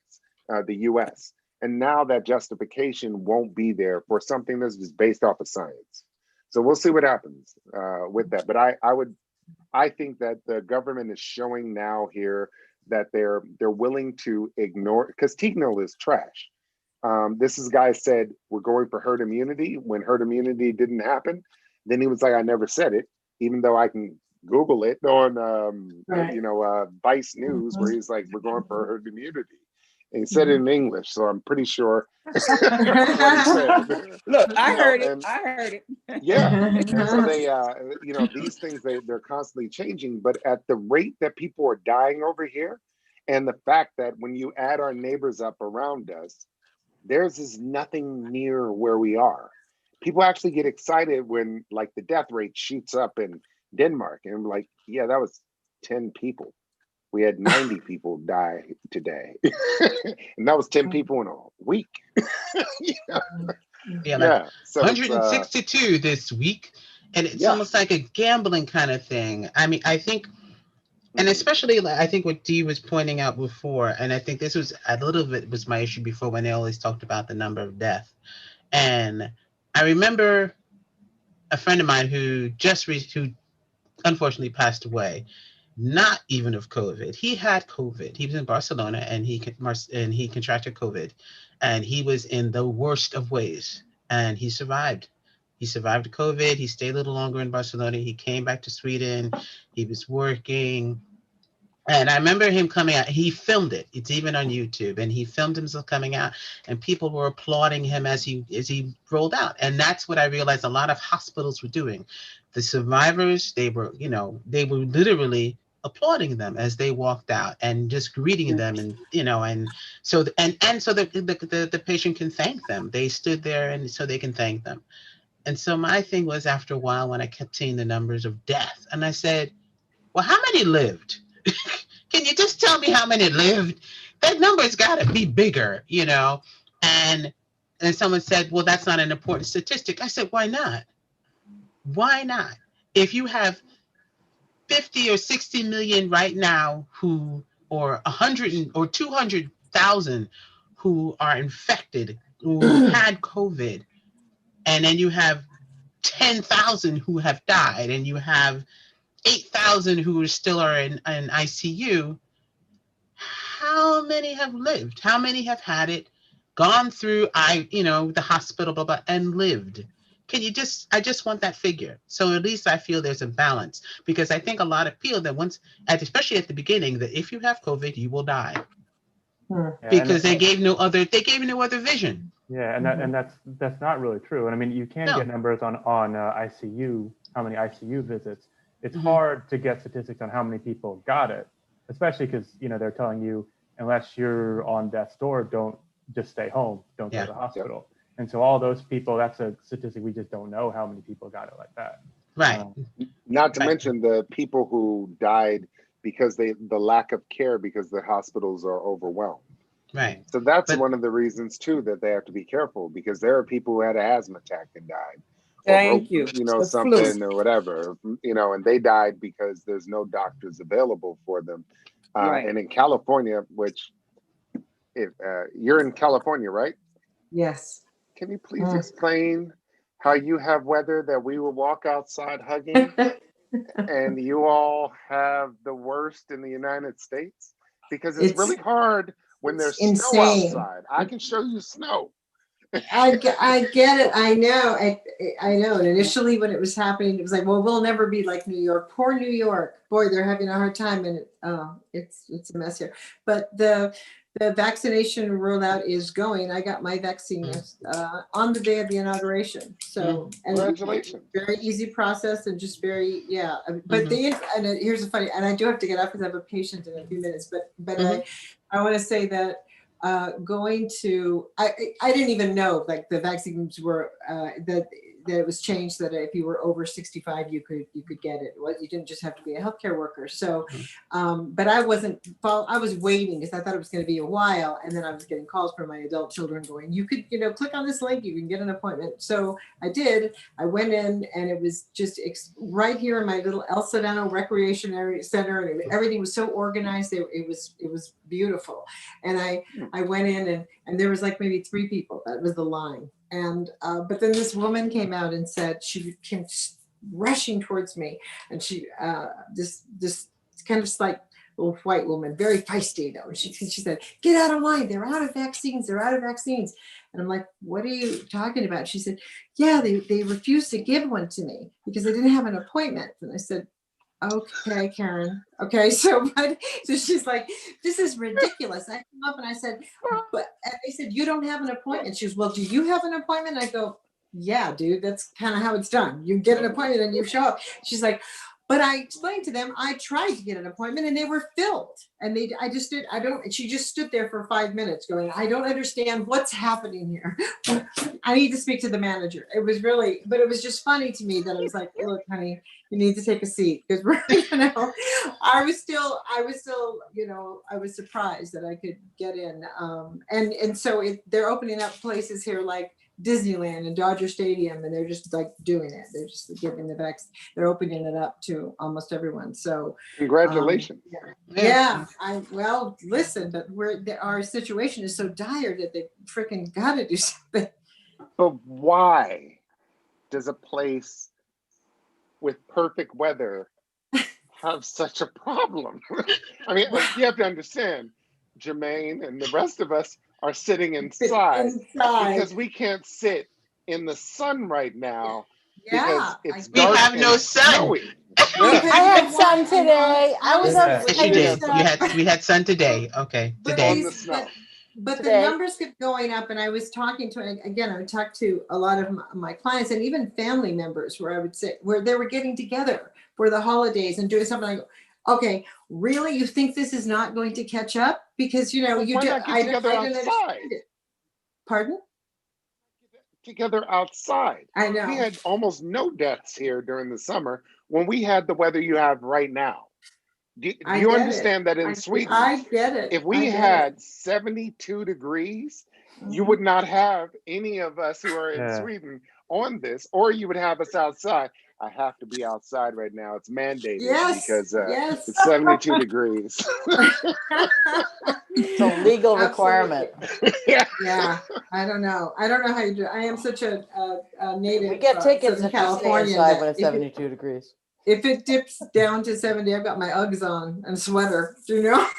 the US. And now that justification won't be there for something that's just based off of science. So we'll see what happens with that. But I think that the government is showing now here that they're willing to ignore, because Tegnell is trash. This guy said we're going for herd immunity when herd immunity didn't happen. Then he was like, I never said it, even though I can Google it on Vice News, where he's like, we're going for herd immunity. And he said it in English, so I'm pretty sure what he said. Look, I heard it. Yeah. And so they, these things, they're constantly changing. But at the rate that people are dying over here, and the fact that when you add our neighbors up around us, theirs is nothing near where we are. People actually get excited when like the death rate shoots up in Denmark. And I'm like, yeah, that was 10 people. We had 90 people die today. And that was 10 people in a week. Yeah, so 162 this week. And it's almost like a gambling kind of thing. I mean, I think, and especially I think what Dee was pointing out before, and I think this was a little bit was my issue before, when they always talked about the number of deaths. And I remember a friend of mine who who unfortunately passed away, not even of COVID. He had COVID. He was in Barcelona, and he contracted COVID, and he was in the worst of ways, and he survived. He survived COVID. He stayed a little longer in Barcelona. He came back to Sweden. He was working. And I remember him coming out. He filmed it. It's even on YouTube. And he filmed himself coming out, and people were applauding him as he rolled out. And that's what I realized a lot of hospitals were doing. The survivors, they were literally applauding them as they walked out and just greeting them, and so the patient can thank them. They stood there, and so they can thank them. And so my thing was, after a while, when I kept seeing the numbers of death, and I said, well, how many lived? Can you just tell me how many lived? That number's got to be bigger, And someone said, well, that's not an important statistic. I said, why not? Why not? If you have 50 or 60 million right now or 100 or 200,000 who are infected, who had COVID, and then you have 10,000 who have died, and you have 8,000 who still are in ICU, how many have lived? How many have had it, gone through the hospital, blah, blah, and lived? I just want that figure. So at least I feel there's a balance, because I think a lot of feel that especially at the beginning, that if you have COVID, you will die. Because they gave no other vision. Yeah, and that's not really true. And I mean, you can get numbers on ICU, how many ICU visits. It's hard to get statistics on how many people got it, especially because they're telling you, unless you're on death's door, don't just stay home, don't go to the hospital. And so all those people, that's a statistic we just don't know how many people got it like that. Right. Not to Right. mention the people who died because the lack of care because the hospitals are overwhelmed. Right. So that's But one of the reasons too that they have to be careful, because there are people who had an asthma attack and died, or Thank broke, you. you know, The flu. something or whatever, you know, and they died because there's no doctors available for them. Right. And in California, which if you're in California, right? Yes. Can you please explain how you have weather that we will walk outside hugging and you all have the worst in the United States? Because it's really hard when there's snow insane. outside. I can show you snow. I get it. I know. I know. And initially when it was happening, it was like, well, we'll never be like New York. Poor New York. Boy, they're having a hard time, and it's a mess here. But the vaccination rollout is going. I got my vaccine on the day of the inauguration. So and Congratulations. very easy process and just very But here's the funny, and I do have to get up because I have a patient in a few minutes. But I want to say that going to I didn't even know like the vaccines were that it was changed that if you were over 65 you could get it. You didn't just have to be a healthcare worker. So but I was waiting because I thought it was going to be a while, and then I was getting calls from my adult children going, you could click on this link, you can get an appointment. So I did. I went in, and it was just right here in my little El Sedano Recreation Center, and everything was so organized. It was beautiful. And I went in, and there was like maybe 3 people. That was the line. And but then this woman came out and said, she came rushing towards me, and she this kind of like little white woman, very feisty though. And she said, get out of line, they're out of vaccines, And I'm like, what are you talking about? She said, yeah, they refused to give one to me because they didn't have an appointment. And I said, okay, Karen. Okay, so she's like, this is ridiculous. I came up and I said, and they said, you don't have an appointment. She goes, well, do you have an appointment? I go, yeah, dude, that's kind of how it's done. You get an appointment and you show up. She's like, but I explained to them, I tried to get an appointment and they were filled. And she just stood there for 5 minutes going, I don't understand what's happening here. I need to speak to the manager. It was really, but it was just funny to me that I was like, look, honey, you need to take a seat because I was still, I was surprised that I could get in. And so they're opening up places here like Disneyland and Dodger Stadium, and they're just like doing it. They're just giving the vaccine. They're opening it up to almost everyone. So congratulations. Well, listen, but our situation is so dire that they freaking got to do something. But why does a place with perfect weather have such a problem? I mean, you have to understand, Jermaine and the rest of us are sitting inside because we can't sit in the sun right now because it's dark. We have no sun. Snowy. I had sun today. I was up. Yes, you did. We had sun today. Okay, today. On the snow. But the numbers kept going up, and I was talking to, again, I would talk to a lot of my clients and even family members where I would say, where they were getting together for the holidays and doing something like, okay, really? You think this is not going to catch up? Because, I don't understand it. Pardon? Together outside. I know. We had almost no deaths here during the summer when we had the weather you have right now. Do you understand that in Sweden? I get it. If we had 72 degrees, you would not have any of us who are in Sweden on this, or you would have us outside. I have to be outside right now. It's mandated because it's 72 degrees. It's a legal requirement. Yeah. I don't know how you do it. I am such a native. We get tickets in California inside when it's 72 degrees. If it dips down to 70, I've got my Uggs on and a sweater. I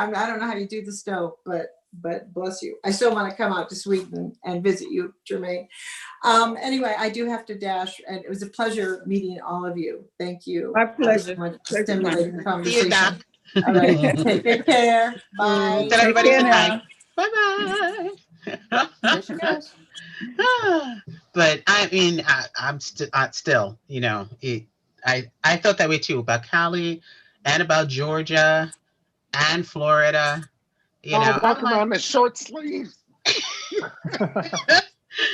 don't know how you do the snow, but bless you. I still want to come out to Sweden and visit you, Jermaine. Anyway, I do have to dash, and it was a pleasure meeting all of you. Thank you. My pleasure. So much for stimulating conversation. See you, All right, take care. Bye. Tell everybody Take care goodbye. Bye-bye. But I mean, I'm still, I felt that way too about Cali and about Georgia and Florida. Walk around in short sleeves.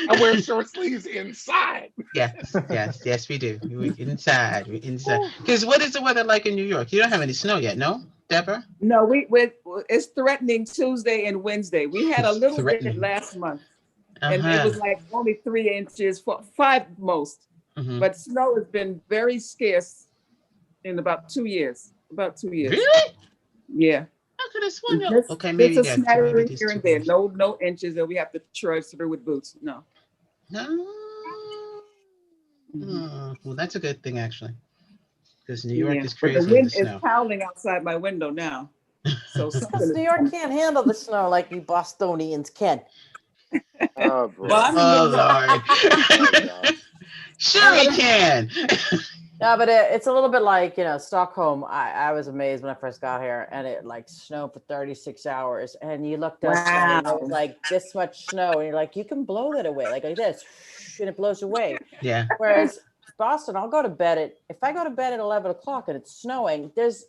I wear short sleeves inside. Yes, we do. We're inside. We're inside. Because what is the weather like in New York? You don't have any snow yet, no, Deborah? No, it's threatening Tuesday and Wednesday. We had a It's little bit threatening. last month, and it Uh-huh. was like only 3 inches, five most. Mhm. But snow has been very scarce in about 2 years. About 2 years. Really? Yeah. How could I swear no? Just, Okay, just maybe a that's maybe smattering this here too. and there. No inches that we have to trudge through with boots. No. No. Well, that's a good thing actually, because New York Yeah. is But the crazy in the wind is snow. howling outside my window now. So something New is York coming. can't handle the snow like you Bostonians can. Oh boy. Well, I'm in Oh New York. Oh gosh. Sure, we can. No, but it's a little bit like, Stockholm. I was amazed when I first got here, and it like snowed for 36 hours. And you looked outside, and it was Wow. like this much snow, and you're like, you can blow that away, like this, and it blows away. Yeah. Whereas Boston, I'll go to bed if I go to bed at 11 o'clock and it's snowing, there's,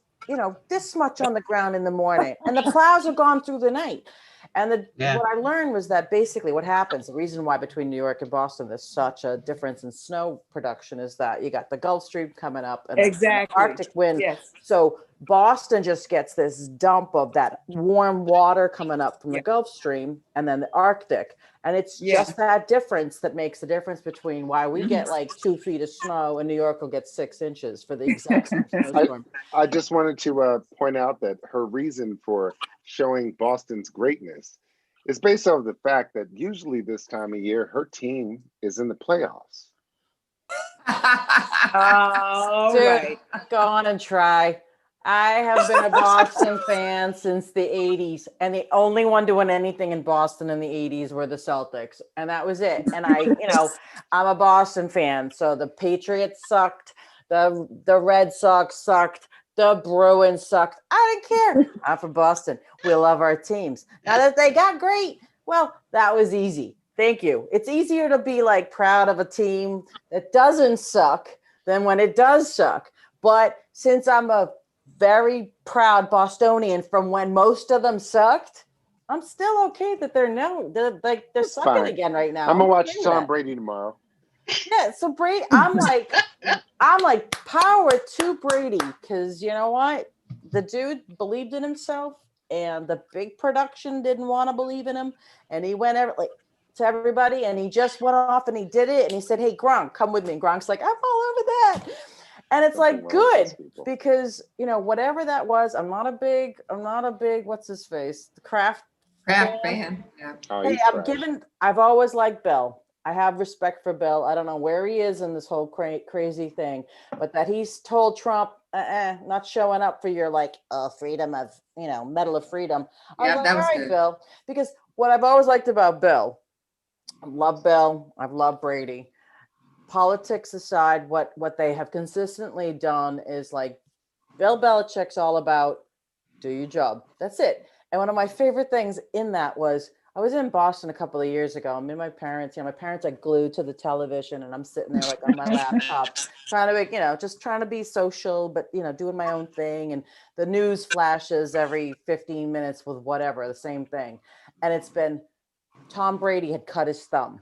this much on the ground in the morning, and the plows are gone through the night. And Yeah. what I learned was that basically what happens, the reason why between New York and Boston there's such a difference in snow production is that you got the Gulf Stream coming up and the Exactly. Arctic wind. Yes. So Boston just gets this dump of that warm water coming up from the Yeah. Gulf Stream and then the Arctic. And it's Yeah. just that difference that makes the difference between why we get like 2 feet of snow and New York will get 6 inches for the exact same snowstorm. I just wanted to point out that her reason for showing Boston's greatness is based on the fact that usually this time of year her team is in the playoffs. All Dude, right. go on and try. I have been a Boston fan since the 80s, and the only one doing anything in Boston in the 80s were the Celtics, and that was it. And I'm a Boston fan, so the Patriots sucked, the Red Sox sucked, the Bruins sucked. I didn't care. I'm from Boston. We love our teams. Now that they got great, well, that was easy. Thank you. It's easier to be like proud of a team that doesn't suck than when it does suck. But since I'm a very proud Bostonian from when most of them sucked, I'm still okay that they're sucking fine. again right now. I'm gonna watch okay with Tom that. Brady tomorrow. Yeah, so Brady, I'm like power to Brady, because you know what? The dude believed in himself, and the big production didn't want to believe in him, and he went to everybody, and he just went off and he did it, and he said, "Hey, Gronk, come with me." And Gronk's like, "I'm all over that," and it's Nothing like wrong with good those people. because whatever that was, I'm not a big what's his face, the Kraft fan. Yeah. Oh, Hey, he's I've always liked Bill. I have respect for Bill. I don't know where he is in this whole crazy thing, but that he's told Trump, not showing up for your freedom of, Medal of Freedom. I was Yeah, like, that all was right, good. Bill, because what I've always liked about Bill, I love Bill. I've loved Brady. Politics aside, what they have consistently done is like Bill Belichick's all about do your job. That's it. And one of my favorite things in that was I was in Boston a couple of years ago. I'm in my parents, my parents are glued to the television and I'm sitting there like on my laptop trying to, just trying to be social, but, doing my own thing. And the news flashes every 15 minutes with whatever, the same thing. And it's been Tom Brady had cut his thumb.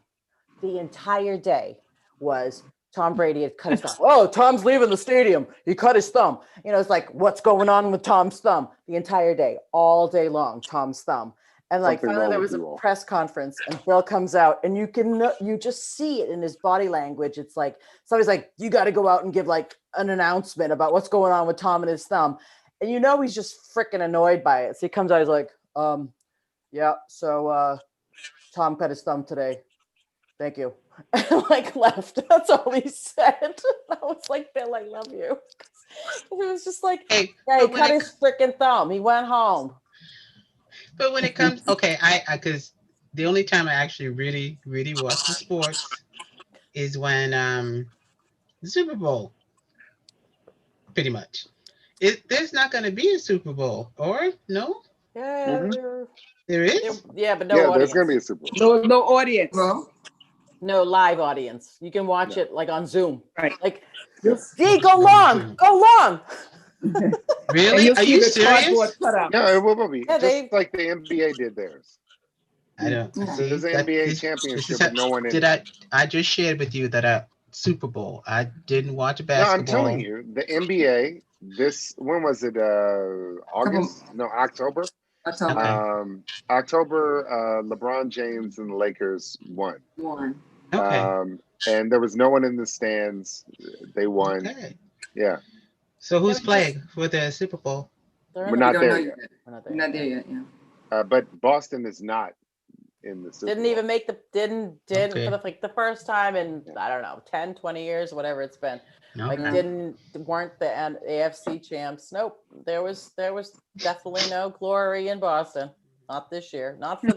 The entire day was Tom Brady had cut his thumb. Oh, Tom's leaving the stadium. He cut his thumb. It's like, what's going on with Tom's thumb? The entire day, all day long, Tom's thumb. And Something finally wrong there with was a you all. press conference and Bill comes out and you just see it in his body language. It's like, somebody's like, you got to go out and give like an announcement about what's going on with Tom and his thumb. And he's just freaking annoyed by it. So he comes out, he's like, yeah, so Tom cut his thumb today. Thank you. And left. That's all he said. I was like, Bill, I love you. It was just like, Hey, yeah, he but when cut it- his freaking thumb. He went home. But when it comes, okay, I because the only time I actually really watch the sports is when the Super Bowl, pretty much. There's not going to be a Super Bowl, or no? Yeah, Mhm. There is. yeah, but no Yeah, audience. there's gonna be a Super Bowl. No audience. Well, No live audience. You can watch it like on Zoom. Right. Like, Yes. Dee, go long. Really? You'll Are see you the cardboard serious? cutout. Yeah, it will be Yeah, just like the NBA did theirs. I don't Yeah. see There's an that NBA this championship is with no one in did it. I just shared with you that Super Bowl. I didn't watch No, I'm telling basketball. you, the NBA. When was it? Couple August? No, October. October Okay. October. LeBron James and the Lakers won. one. Okay. And there was no one in the stands. They won. Okay. Yeah, So Yeah, who's playing for the Super Bowl? they're we're in the, We not don't know there yet. yet. we're not We're there. not there yet. Yeah. But Boston is not in the Super Didn't Bowl. even make the didn't Okay. for the first time in I don't know 10 20 years whatever it's been, like Okay. weren't the AFC champs. Nope, there was definitely no glory in Boston, not this year, not for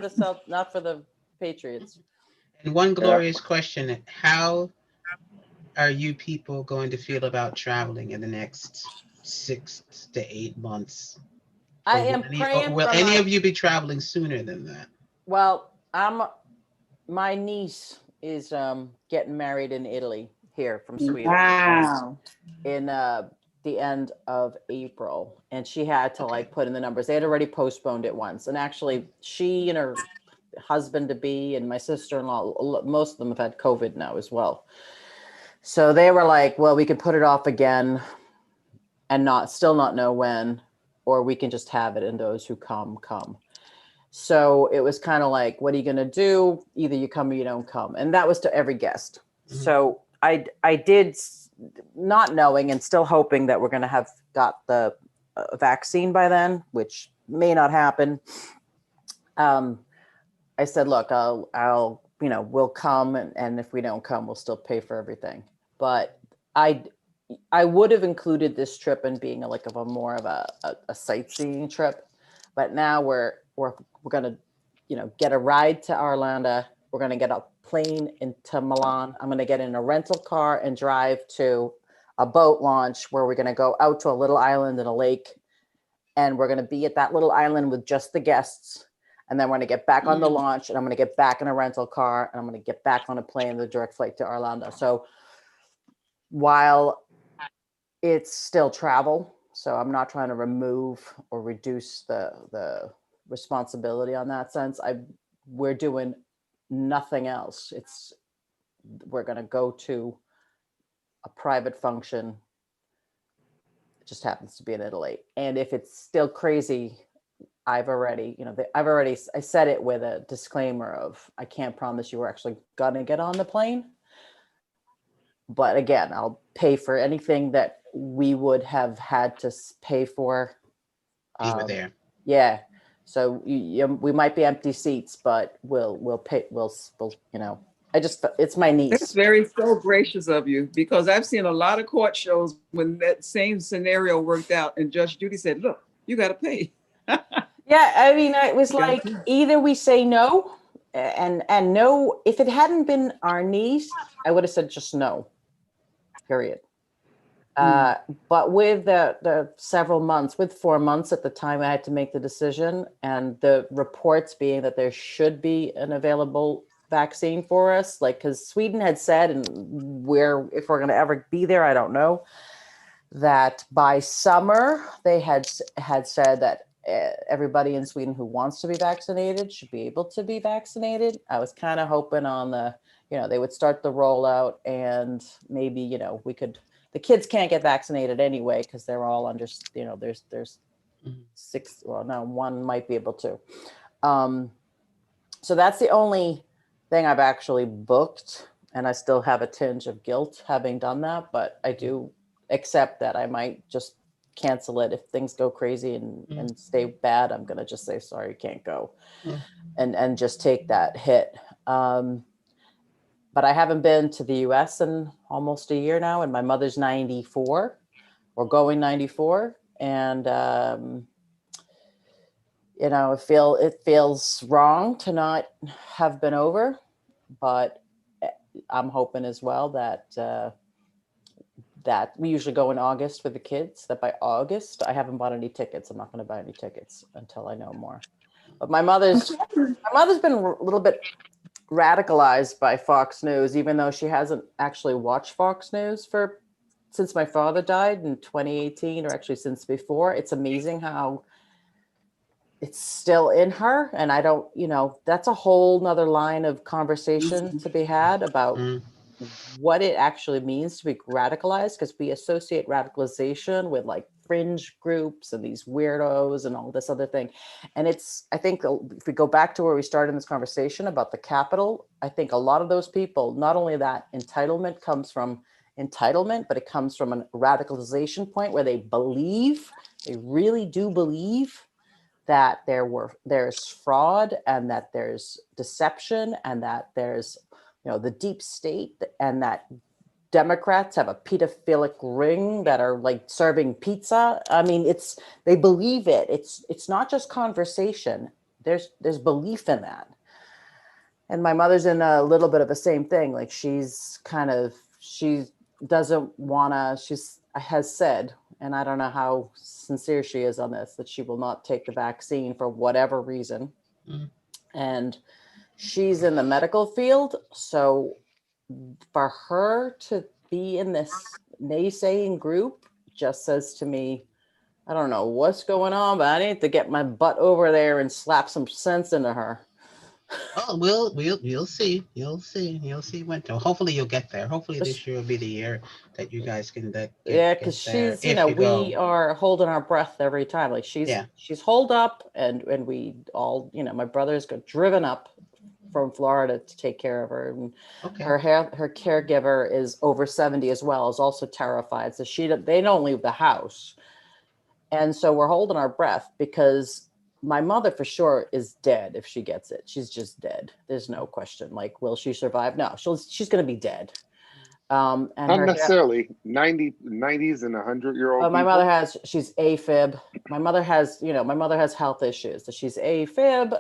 the Patriots. And one Yeah. glorious question: how are you people going to feel about traveling in the next 6 to 8 months? I Or am praying will for any of you be traveling sooner than that? well, my niece is getting married in Italy here from Sweden. Wow. In the end of April, and she had to Okay. like put in the numbers. They had already postponed it once, and actually, she and her husband to be and my sister-in-law, most of them have had COVID now as well. So they were like, "Well, we could put it off again, and still not know when, or we can just have it, and those who come." So it was kind of like, what are you going to do? Either you come or you don't come. And that was to every guest. Mhm. So I did, not knowing and still hoping that we're going to have got the vaccine by then, which may not happen. I said, look, I'll we'll come. And if we don't come, we'll still pay for everything. But I would have included this trip in being more of a sightseeing trip. But now we're going to, get a ride to Arlanda. We're going to get a plane into Milan. I'm going to get in a rental car and drive to a boat launch where we're going to go out to a little island in a lake. And we're going to be at that little island with just the guests. And then we're going to get back on the launch, and I'm going to get back in a rental car, and I'm going to get back on a plane, the direct flight to Arlanda. So while it's still travel, so I'm not trying to remove or reduce the responsibility on that sense. We're doing nothing else. We're going to go to a private function. It just happens to be in Italy. And if it's still crazy, I said it with a disclaimer of, I can't promise you we're actually going to get on the plane. But again, I'll pay for anything that we would have had to pay for. You were there. Yeah. So we might be empty seats, but we'll pay. We'll it's my That's niece. very so gracious of you, because I've seen a lot of court shows when that same scenario worked out and Judge Judy said, look, you got to pay. Yeah. I mean, it was You gotta like, pay. either we say no and no, if it hadn't been our niece, I would have said just no, period. But with the several months, with 4 months at the time, I had to make the decision, and the reports being that there should be an available vaccine for us, like, because Sweden had said, and if we're going to ever be there, I don't know, that by summer they had said that everybody in Sweden who wants to be vaccinated should be able to be vaccinated. I was kind of hoping on they would start the rollout, and maybe, the kids can't get vaccinated anyway because they're all under, there's Mhm. 6, well, no, one might be able to. So that's the only thing I've actually booked, and I still have a tinge of guilt having done that, but I do accept that I might just cancel it if things go crazy and stay bad. I'm going to just say, sorry, you can't go, and just take that hit. But I haven't been to the US in almost a year now, and my mother's 94 or going 94. And, it feels wrong to not have been over, but I'm hoping as well that we usually go in August with the kids, that by August, I haven't bought any tickets. I'm not going to buy any tickets until I know more. But my mother's been a little bit radicalized by Fox News, even though she hasn't actually watched Fox News since my father died in 2018, or actually since before. It's amazing how it's still in her. And I don't, that's a whole nother line of conversation to be had about Mm. what it actually means to be radicalized, because we associate radicalization with like fringe groups and these weirdos and all this other thing. And I think if we go back to where we started in this conversation about the Capitol, I think a lot of those people, not only that entitlement comes from entitlement, but it comes from a radicalization point where they really do believe that there's fraud and that there's deception and that there's the deep state and that Democrats have a pedophilic ring that are like serving pizza. I mean, they believe it. It's not just conversation. There's belief in that. And my mother's in a little bit of the same thing. Like she doesn't wanna, has said, and I don't know how sincere she is on this, that she will not take the vaccine for whatever reason. Mm. And she's in the medical field. So for her to be in this naysaying group just says to me, I don't know what's going on, but I need to get my butt over there and slap some sense into her. Oh, you'll see. You'll see when. Hopefully you'll get there. Hopefully this year will be the year that you guys can because she's, we are holding our breath every time. Like she's holed up and we all, my brothers got driven up from Florida to take care of her. And her caregiver is over 70 as well, is also terrified. So they don't leave the house. And so we're holding our breath because my mother for sure is dead if she gets it. She's just dead. There's no question. Like, will she survive? No, she's going to be dead. And not necessarily 90s and 100-year-old. My mother she's AFib. My mother has health issues. So she's AFib,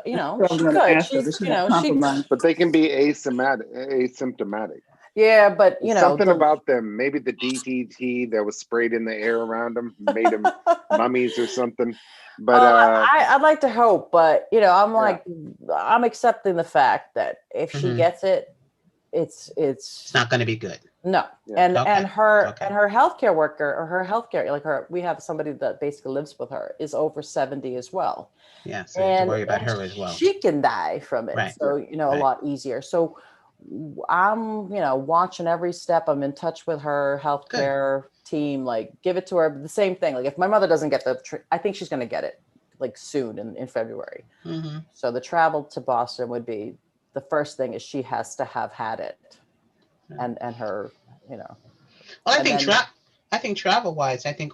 she's good. But they can be asymptomatic. Yeah, but something about them, maybe the DDT that was sprayed in the air around them made them mummies or something. But I'd like to hope, but I'm accepting the fact that if she gets it, it's not going to be good. No, and her healthcare worker or her healthcare, we have somebody that basically lives with her is over 70 as well. Yeah, so you have to worry about her as well. She can die from it, right. So a lot easier. So I'm watching every step. I'm in touch with her healthcare team. Like, give it to her. The same thing. Like, if my mother doesn't get I think she's going to get it like soon in February. Mm-hmm. So the travel to Boston would be the first thing. Is she has to have had it. And her, Well, I think travel wise, I think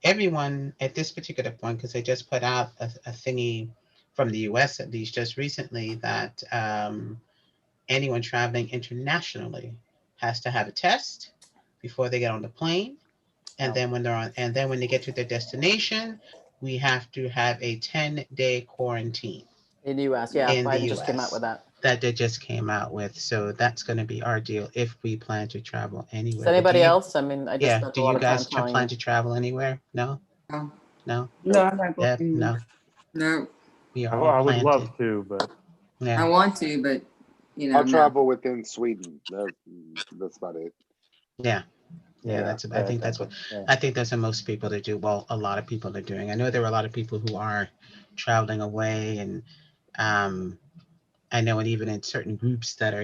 everyone at this particular point, because they just put out a thingy from the US at least just recently that anyone traveling internationally has to have a test before they get on the plane, and then when they get to their destination, we have to have a 10-day quarantine in the US. Yeah, Biden just came out with that. That they just came out with. So that's going to be our deal if we plan to travel anywhere. Is anybody else? I mean, I just spent a lot of time do you guys plan to travel anywhere? No? No. No? No, I'm not going. No? No. We are I would love to, but... I want to, but, I'll travel within Sweden. That's about it. Yeah. I think that's what most people do. Well, a lot of people are doing. I know there are a lot of people who are traveling away, and I know, and even in certain groups that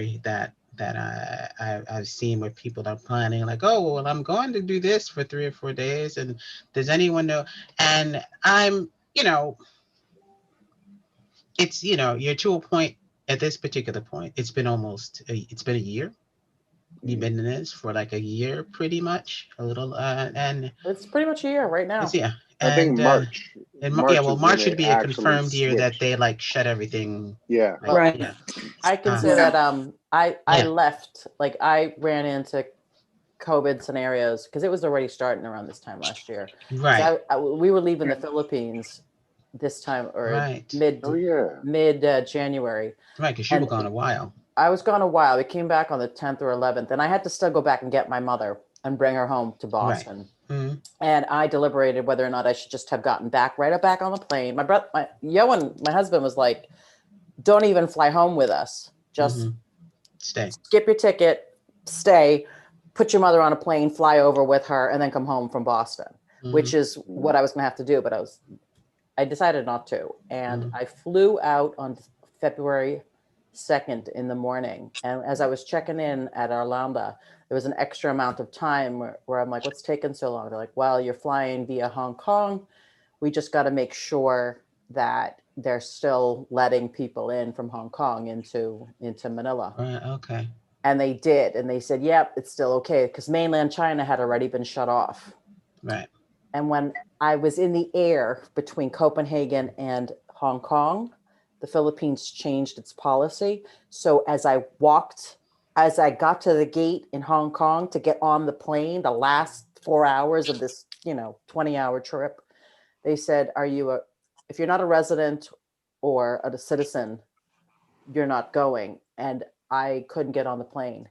I've seen where people are planning, like, oh, well, I'm going to do this for 3 or 4 days, and does anyone know? And I'm, it's, you're to a point at this particular point. It's been a year. You've been in this for like a year, pretty much, a little, and it's pretty much a year right now. I think March. March should be a confirmed year that they like shut everything. Yeah. Right. Yeah. I can say that I left, like I ran into COVID scenarios because it was already starting around this time last year. Right. We were leaving the Philippines this time or mid January. Right, because you were gone a while. I was gone a while. We came back on the 10th or 11th, and I had to still go back and get my mother and bring her home to Boston. Right. Mm-hmm. And I deliberated whether or not I should just have gotten back on the plane. My husband was like, don't even fly home with us. Just stay. Skip your ticket, stay, put your mother on a plane, fly over with her, and then come home from Boston, which is what I was going to have to do. But I decided not to. And Mhm. I flew out on February 2nd in the morning. And as I was checking in at Arlanda, there was an extra amount of time where I'm like, what's taking so long? They're like, well, you're flying via Hong Kong. We just got to make sure that they're still letting people in from Hong Kong into Manila. Right, okay. And they did. And they said, yep, it's still okay. Because mainland China had already been shut off. Right. And when I was in the air between Copenhagen and Hong Kong, the Philippines changed its policy. So as I got to the gate in Hong Kong to get on the plane, the last 4 hours of this, 20-hour trip, they said, if you're not a resident or a citizen, you're not going. And I couldn't get on the plane.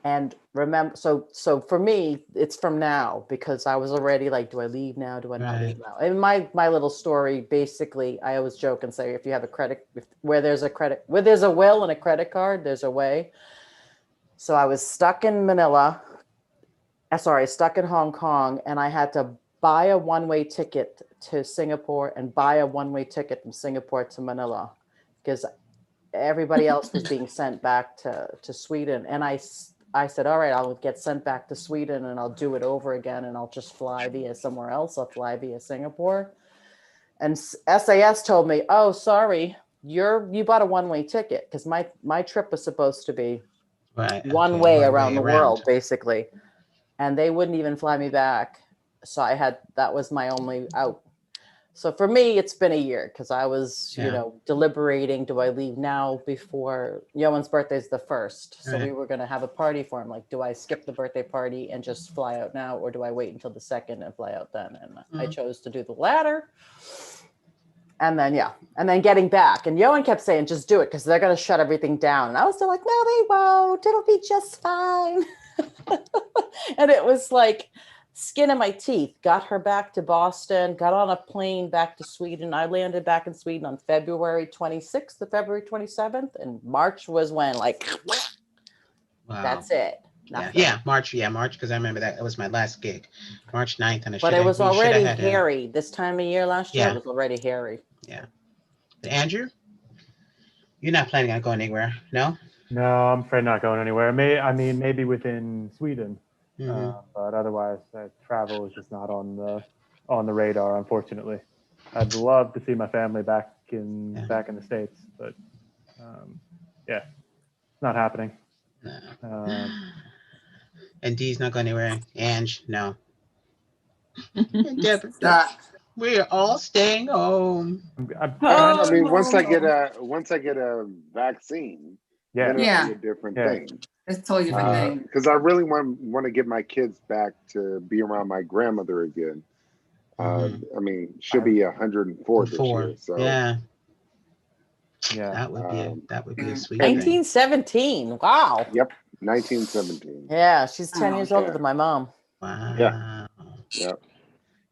And remember, so for me, it's from now, because I was already like, do I leave now? Do I not leave now? And my little story, basically, I always joke and say, if you have where there's a will and a credit card, there's a way. So I was stuck in stuck in Hong Kong, and I had to buy a one-way ticket to Singapore and buy a one-way ticket from Singapore to Manila, because everybody else was being sent back to Sweden. And I said, all right, I'll get sent back to Sweden and I'll do it over again, and I'll just fly via somewhere else. I'll fly via Singapore. And SAS told me, oh, sorry, you bought a one-way ticket, because my trip was supposed to be one way around the world, basically. And they wouldn't even fly me back. So that was my only out. So for me, it's been a year, because I was, deliberating, do I leave now before Johan's birthday's the 1st? So we were going to have a party for him. Like, do I skip the birthday party and just fly out now, or do I wait until the 2nd and fly out then? And I chose to do the latter. And then getting back. And Johan kept saying, just do it, because they're going to shut everything down. And I was still like, no, they won't. It'll be just fine. And it was like skin in my teeth. Got her back to Boston, got on a plane back to Sweden. I landed back in Sweden on February 26th to February 27th. And March was when, like, that's it. March, because I remember that was my last gig, March 9th. And but it was already hairy. This time of year last year, it was already hairy. Yeah. Andrew, you're not planning on going anywhere, no? No, I'm afraid not going anywhere. Maybe within Sweden, but otherwise, travel is just not on the radar, unfortunately. I'd love to see my family back in the States, but it's not happening. No. And Dee's not going anywhere. Ange, no. Deborah, we are all staying home. Once I get a vaccine, then it'll be a different thing. It's a totally different thing. Because I really want to get my kids back to be around my grandmother again. She'll be 104 this year. So that would be a sweet 1917. Thing. Wow. Yep, 1917. Yeah, she's 10 years older than my mom. Wow. Yeah.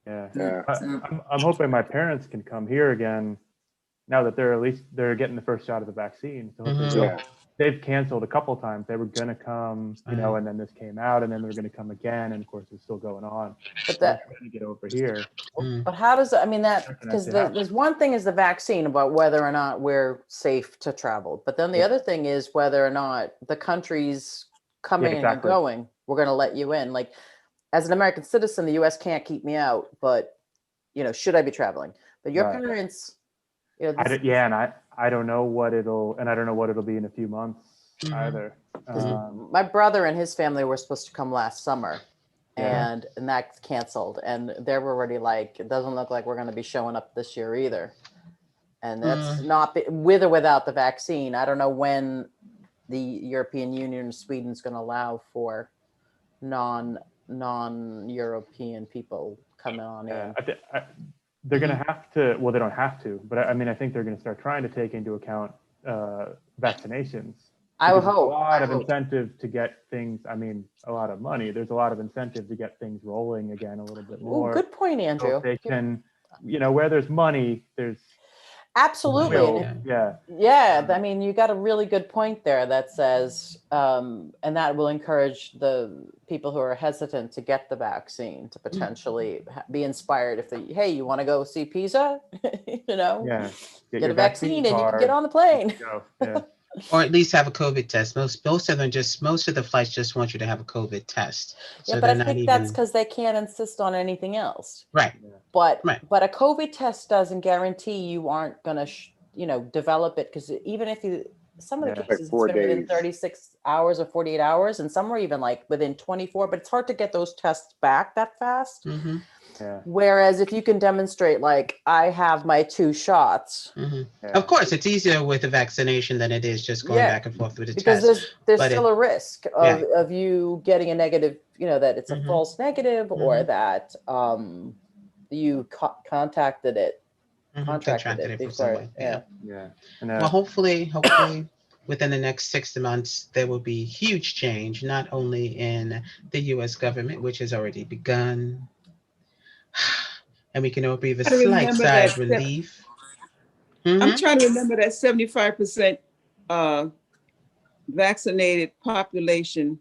I'm hoping my parents can come here again now that they're getting the first shot of the vaccine. So they've canceled a couple of times. They were going to come, and then this came out, and then they're going to come again, and of course it's still going on. But I'm trying to get over here. But how does because there's one thing is the vaccine about whether or not we're safe to travel, but then the other thing is whether or not the countries coming and going, we're going to let you in. Like, as an American citizen, the U.S. can't keep me out, but should I be traveling? But your parents, I don't know what it'll be in a few months either. My brother and his family were supposed to come last summer, and that canceled. And they were already like, it doesn't look like we're going to be showing up this year either. And that's not with or without the vaccine. I don't know when the European Union or Sweden's going to allow for non-European people coming on in. They're going to have to, well, they don't have to, but I think they're going to start trying to take into account vaccinations. I would hope. A lot of incentive to get things, a lot of money. There's a lot of incentive to get things rolling again a little bit more. Ooh, good point, Andrew. So they can, where there's money, there's Absolutely. will. And Yeah. yeah, I mean, you got a really good point there that says, and that will encourage the people who are hesitant to get the vaccine to potentially be inspired. If they, hey, you want to go see Pisa, you know, Yeah. get your a vaccine and you can get on the plane. Go. Yeah. Or at least have a COVID test. Most of them most of the flights just want you to have a COVID test. So Yeah, but they're I not think that's even because they can't insist on anything else. right. But Right. but a COVID test doesn't guarantee you aren't gonna develop it, because even if you, some of the Yeah. Like cases it's 4 been within days. 36 hours or 48 hours, and some are even like within 24. But it's hard to get those tests back that fast. Mm-hmm. Yeah. Whereas if you can demonstrate, like, I have my 2 shots, Mm-hmm. Yeah. Of course, it's easier with a vaccination than it is just going Yeah. back and forth with a because test. there's but still a risk yeah. of you getting a negative, that it's a Mhm. false negative, or Mhm. that you contracted it Contracted it from before. someone. Yeah. Yeah. And Well, hopefully, within the next 6 months, there will be huge change, not only in the U.S. government, which has already begun, and we can all breathe a I slight remember sigh that of relief. I'm Mhm. trying to remember that 75% vaccinated population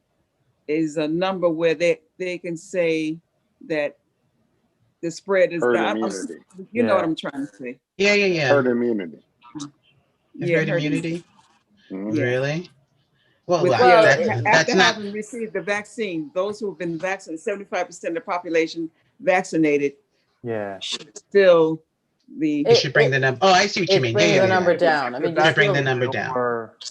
is a number where they can say that the spread is Herd down. immunity. You know what Yeah. I'm trying to say. Yeah. Herd immunity. Yeah, Herd immunity? Mhm. Yeah. Really? Well, With Well, after that's not. having received the vaccine, those who have been vaccinated, 75% of the population vaccinated yeah. should still be. You should bring the number. Oh, I see what you it mean. brings Yeah. the number Yeah. down. I mean, you Should bring the still, number down.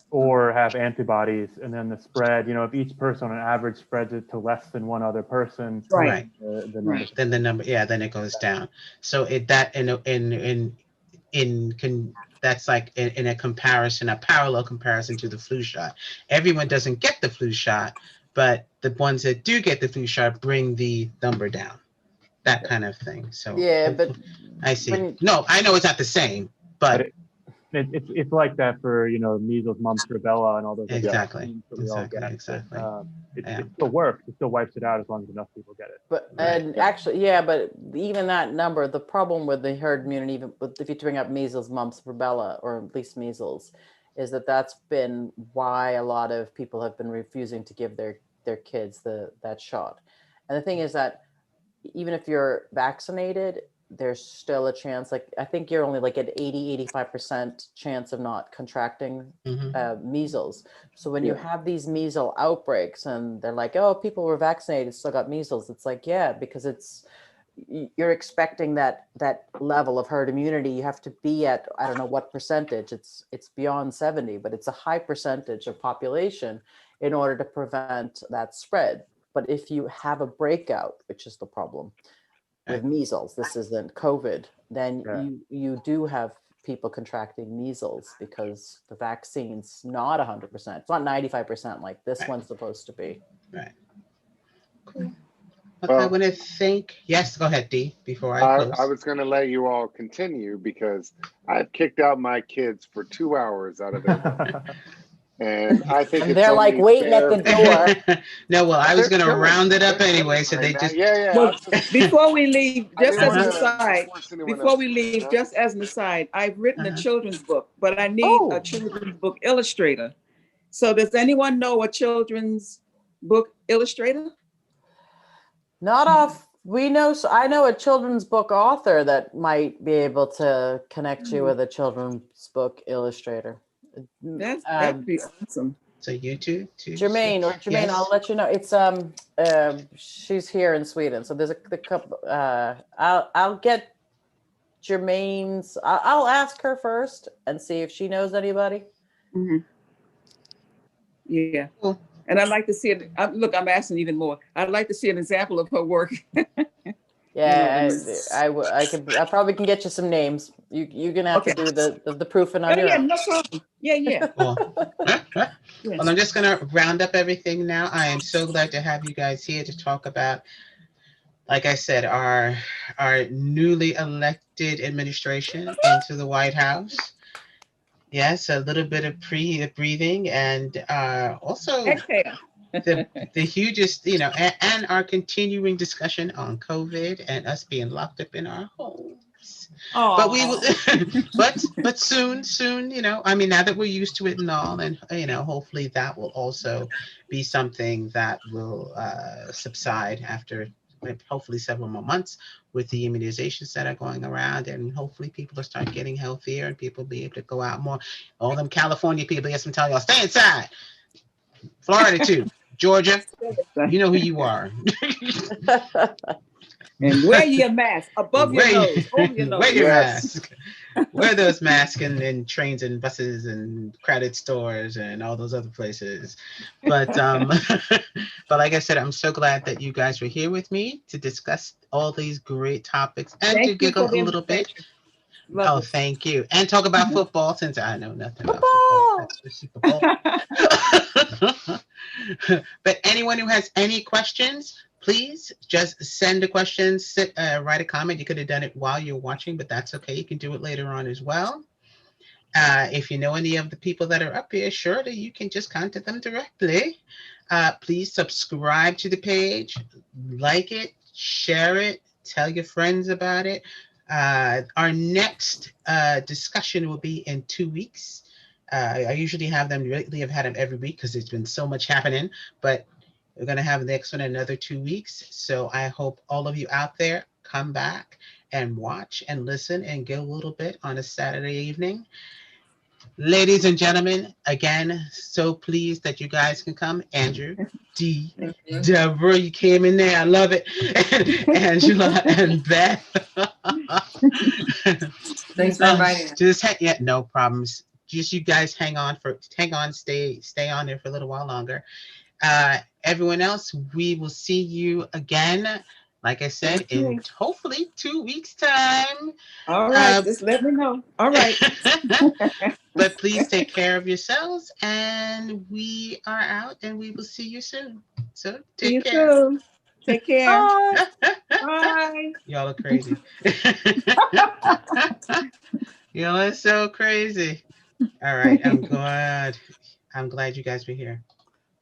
Or have antibodies, and then the spread. If each person on average spreads it to less than one other person, Right. the Right. numbers. Then the number, yeah, then it goes down. So that's like in a comparison, a parallel comparison to the flu shot. Everyone doesn't get the flu shot, but the ones that do get the flu shot bring the number down. That kind of thing. So yeah, but I see. when- No, I know it's not the same, but It's like that for measles, mumps, rubella, and all those. Exactly. vaccines that we all get. Exactly. It still works. It still wipes it out as long as enough people get it. But Right. and actually, yeah, but even that number, the problem with the herd immunity, even if you bring up measles, mumps, rubella, or at least measles, is that that's been why a lot of people have been refusing to give their kids that shot. And the thing is that even if you're vaccinated, there's still a chance. Like, I think you're only like at 85% chance of not contracting Mhm. measles. So when you Yeah. have these measles outbreaks and they're like, oh, people were vaccinated, still got measles. It's like, yeah, because you're expecting that level of herd immunity. You have to be at, I don't know what percentage, it's beyond 70, but it's a high percentage of population in order to prevent that spread. But if you have a breakout, which is the problem with measles, this isn't COVID, then Yeah. you do have people contracting measles because the vaccine's not 100%. It's not 95% like this Right. one's supposed to be. Right. Cool. I Well, want to thank. Yes, go ahead, Dee. Before I I close. was going to let you all continue because I've kicked out my kids for 2 hours out of their room. And I think And it's they're like only waiting fair at the door. No, well, I was They're going to chilling. round it up They're anyway, chilling so right they now. just. Yeah. Well, before we leave, I just didn't as an want to aside, force anyone before else, we leave, know? just as an aside, I've written a Uh-huh. children's book, but I need Oh. a children's book illustrator. So does anyone know a children's book illustrator? Not off. I know a children's book author that might be able to connect you with a children's book illustrator. That'd be awesome. So you two. Jermaine, Yes. I'll let you know. It's she's here in Sweden, so there's a couple. I'll get Jermaine's. I'll ask her first and see if she knows anybody. Mhm. Yeah. Cool. And I'd like to see it. Look, I'm asking even more. I'd like to see an example of her work. Yeah, I probably can get you some names. You're gonna have to do the proofing on your Yeah, own. no problem. Yeah. Cool. Yes. Well, I'm just going to round up everything now. I am so glad to have you guys here to talk about, like I said, our newly elected administration into the White House. Yes, a little bit of breathing, and also Exhale. the hugest, and our continuing discussion on COVID and us being locked up in our homes. weeks. But we will, but soon, I mean, now that we're used to it and all, and hopefully that will also be something that will subside after hopefully several more months with the immunizations that are going around, and hopefully people will start getting healthier and people will be able to go out more. All them California people, yes, I'm telling y'all, stay inside. Florida too, Georgia, you know who you are. And wear your mask above your nose, over your nose. Wear your Yes. mask. Wear those masks in trains and buses and crowded stores and all those other places. But but like I said, I'm so glad that you guys were here with me to discuss all these great topics and to giggle a little bit. Oh, thank you. And talk about football, since I know nothing about football. That's the Super Bowl. But anyone who has any questions, please just send a question, write a comment. You could have done it while you're watching, but that's okay. You can do it later on as well. If you know any of the people that are up here, surely you can just contact them directly. Please subscribe to the page, like it, share it, tell your friends about it. Our next discussion will be in 2 weeks. I usually have them, lately I've had them every week because there's been so much happening, but we're going to have the next one in another 2 weeks. So I hope all of you out there come back and watch and listen and get a little bit on a Saturday evening. Ladies and gentlemen, again, so pleased that you guys can come. Andrew, Dee, Deborah, you came in there. I love it. And Angela and Beth. Thanks for inviting us. No problems. Just you guys hang on, stay on there for a little while longer. Everyone else, we will see you again. Like I said, in hopefully 2 weeks' time. All right, just let me know. All right. But please take care of yourselves, and we are out, and we will see you soon. So take care. Soon. Take care. Bye. Bye. Y'all are crazy. Y'all are so crazy. All right, I'm glad you guys were here.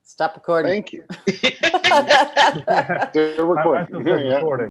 Stop recording. Thank you. They're recording. I still said recording.